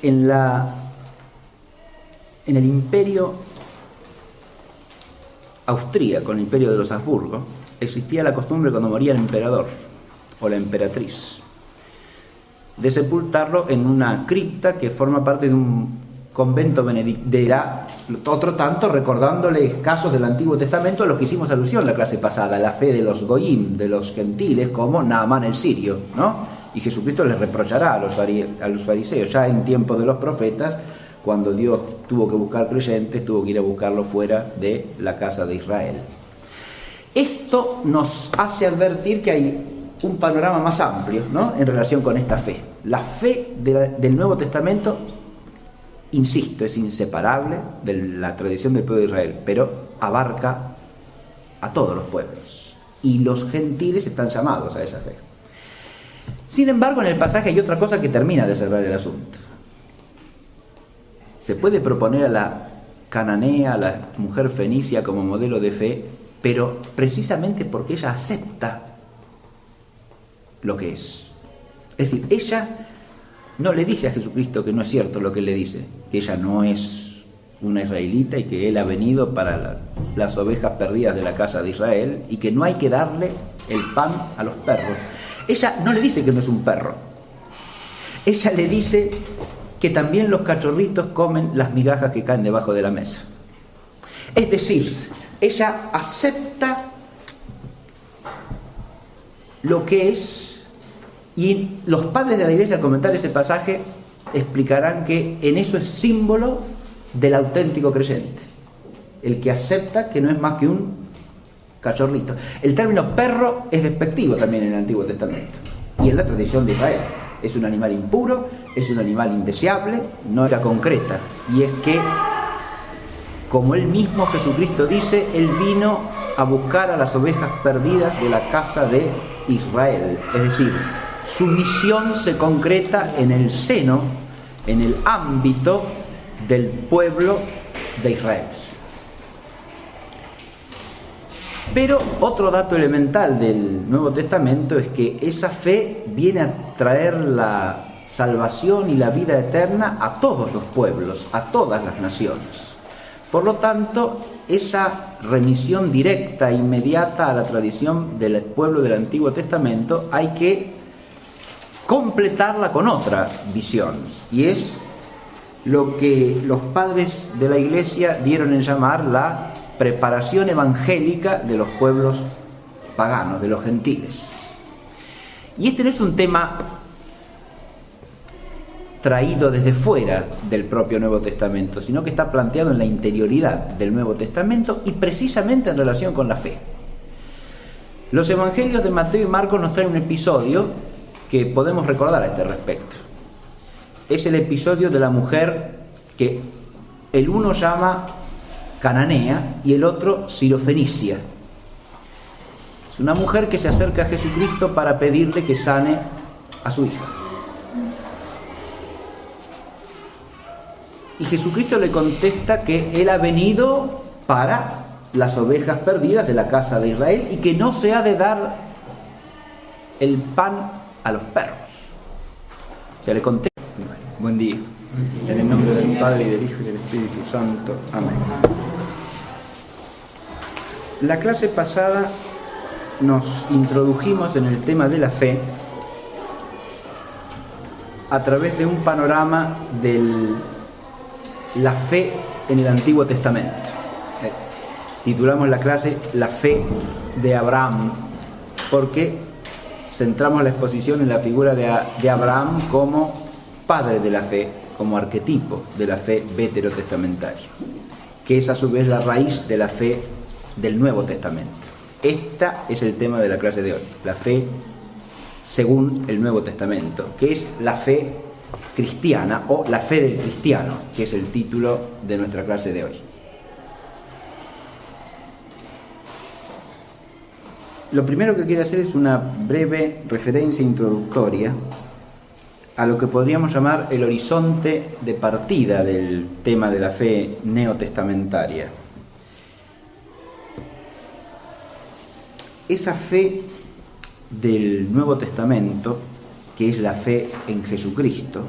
En el imperio austríaco, el imperio de los Habsburgo, existía la costumbre, cuando moría el emperador o la emperatriz, de sepultarlo en una cripta que forma parte de un convento otro tanto recordándole casos del Antiguo Testamento a los que hicimos alusión la clase pasada, la fe de los goyim, de los gentiles, como Naamán el sirio, ¿no? Y Jesucristo les reprochará a los fariseos, ya en tiempos de los profetas, cuando Dios tuvo que buscar creyentes, tuvo que ir a buscarlos fuera de la casa de Israel. Esto nos hace advertir que hay un panorama más amplio, ¿no?, en relación con esta fe. La fe del Nuevo Testamento insisto, es inseparable de la tradición del pueblo de Israel, pero abarca a todos los pueblos. Y los gentiles están llamados a esa fe. Sin embargo, en el pasaje hay otra cosa que termina de cerrar el asunto. Se puede proponer a la cananea, a la mujer fenicia como modelo de fe, pero precisamente porque ella acepta lo que es. Es decir, ella no le dice a Jesucristo que no es cierto lo que él le dice, que ella no es una israelita y que él ha venido para las ovejas perdidas de la casa de Israel y que no hay que darle el pan a los perros. Ella no le dice que no es un perro. Ella le dice que también los cachorritos comen las migajas que caen debajo de la mesa. Es decir, ella acepta lo que es, y los padres de la Iglesia al comentar ese pasaje explicarán que en eso es símbolo del auténtico creyente, el que acepta que no es más que un cachorrito. El término perro es despectivo también en el Antiguo Testamento y en la tradición de Israel. Es un animal impuro, es un animal indeseable, no era concreta. Y es que, como él mismo Jesucristo dice, él vino a buscar a las ovejas perdidas de la casa de Israel. Es decir, su misión se concreta en el seno, en el ámbito del pueblo de Israel. Pero otro dato elemental del Nuevo Testamento es que esa fe viene a traer la salvación y la vida eterna a todos los pueblos, a todas las naciones. Por lo tanto, esa remisión directa e inmediata a la tradición del pueblo del Antiguo Testamento hay que completarla con otra visión, y es lo que los padres de la Iglesia dieron en llamar la preparación evangélica de los pueblos paganos, de los gentiles. Y este no es un tema traído desde fuera del propio Nuevo Testamento, sino que está planteado en la interioridad del Nuevo Testamento y precisamente en relación con la fe. Los evangelios de Mateo y Marcos nos traen un episodio que podemos recordar a este respecto. Es el episodio de la mujer que el uno llama cananea y el otro sirofenicia. Es una mujer que se acerca a Jesucristo para pedirle que sane a su hija. Y Jesucristo le contesta que él ha venido para las ovejas perdidas de la casa de Israel y que no se ha de dar el pan a los perros. O sea, le contesta. Buen día. En el nombre del Padre y del Hijo y del Espíritu Santo. Amén. La clase pasada nos introdujimos en el tema de la fe a través de un panorama de la fe en el Antiguo Testamento. Titulamos la clase La fe de Abraham, porque centramos la exposición en la figura de Abraham como padre de la fe, como arquetipo de la fe veterotestamentaria, que es a su vez la raíz de la fe del Nuevo Testamento. Este es el tema de la clase de hoy, la fe según el Nuevo Testamento, que es la fe cristiana o la fe del cristiano, que es el título de nuestra clase de hoy. Lo primero que quiero hacer es una breve referencia introductoria a lo que podríamos llamar el horizonte de partida del tema de la fe neotestamentaria. Esa fe del Nuevo Testamento, que es la fe en Jesucristo,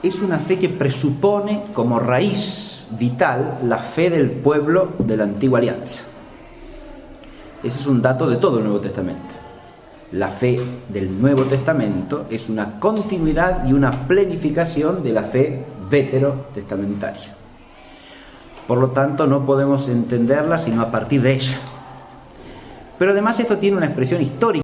es una fe que presupone como raíz vital la fe del pueblo de la Antigua Alianza. Ese es un dato de todo el Nuevo Testamento. La fe del Nuevo Testamento es una continuidad y una plenificación de la fe veterotestamentaria. Por lo tanto, no podemos entenderla sino a partir de ella. Pero además esto tiene una expresión histórica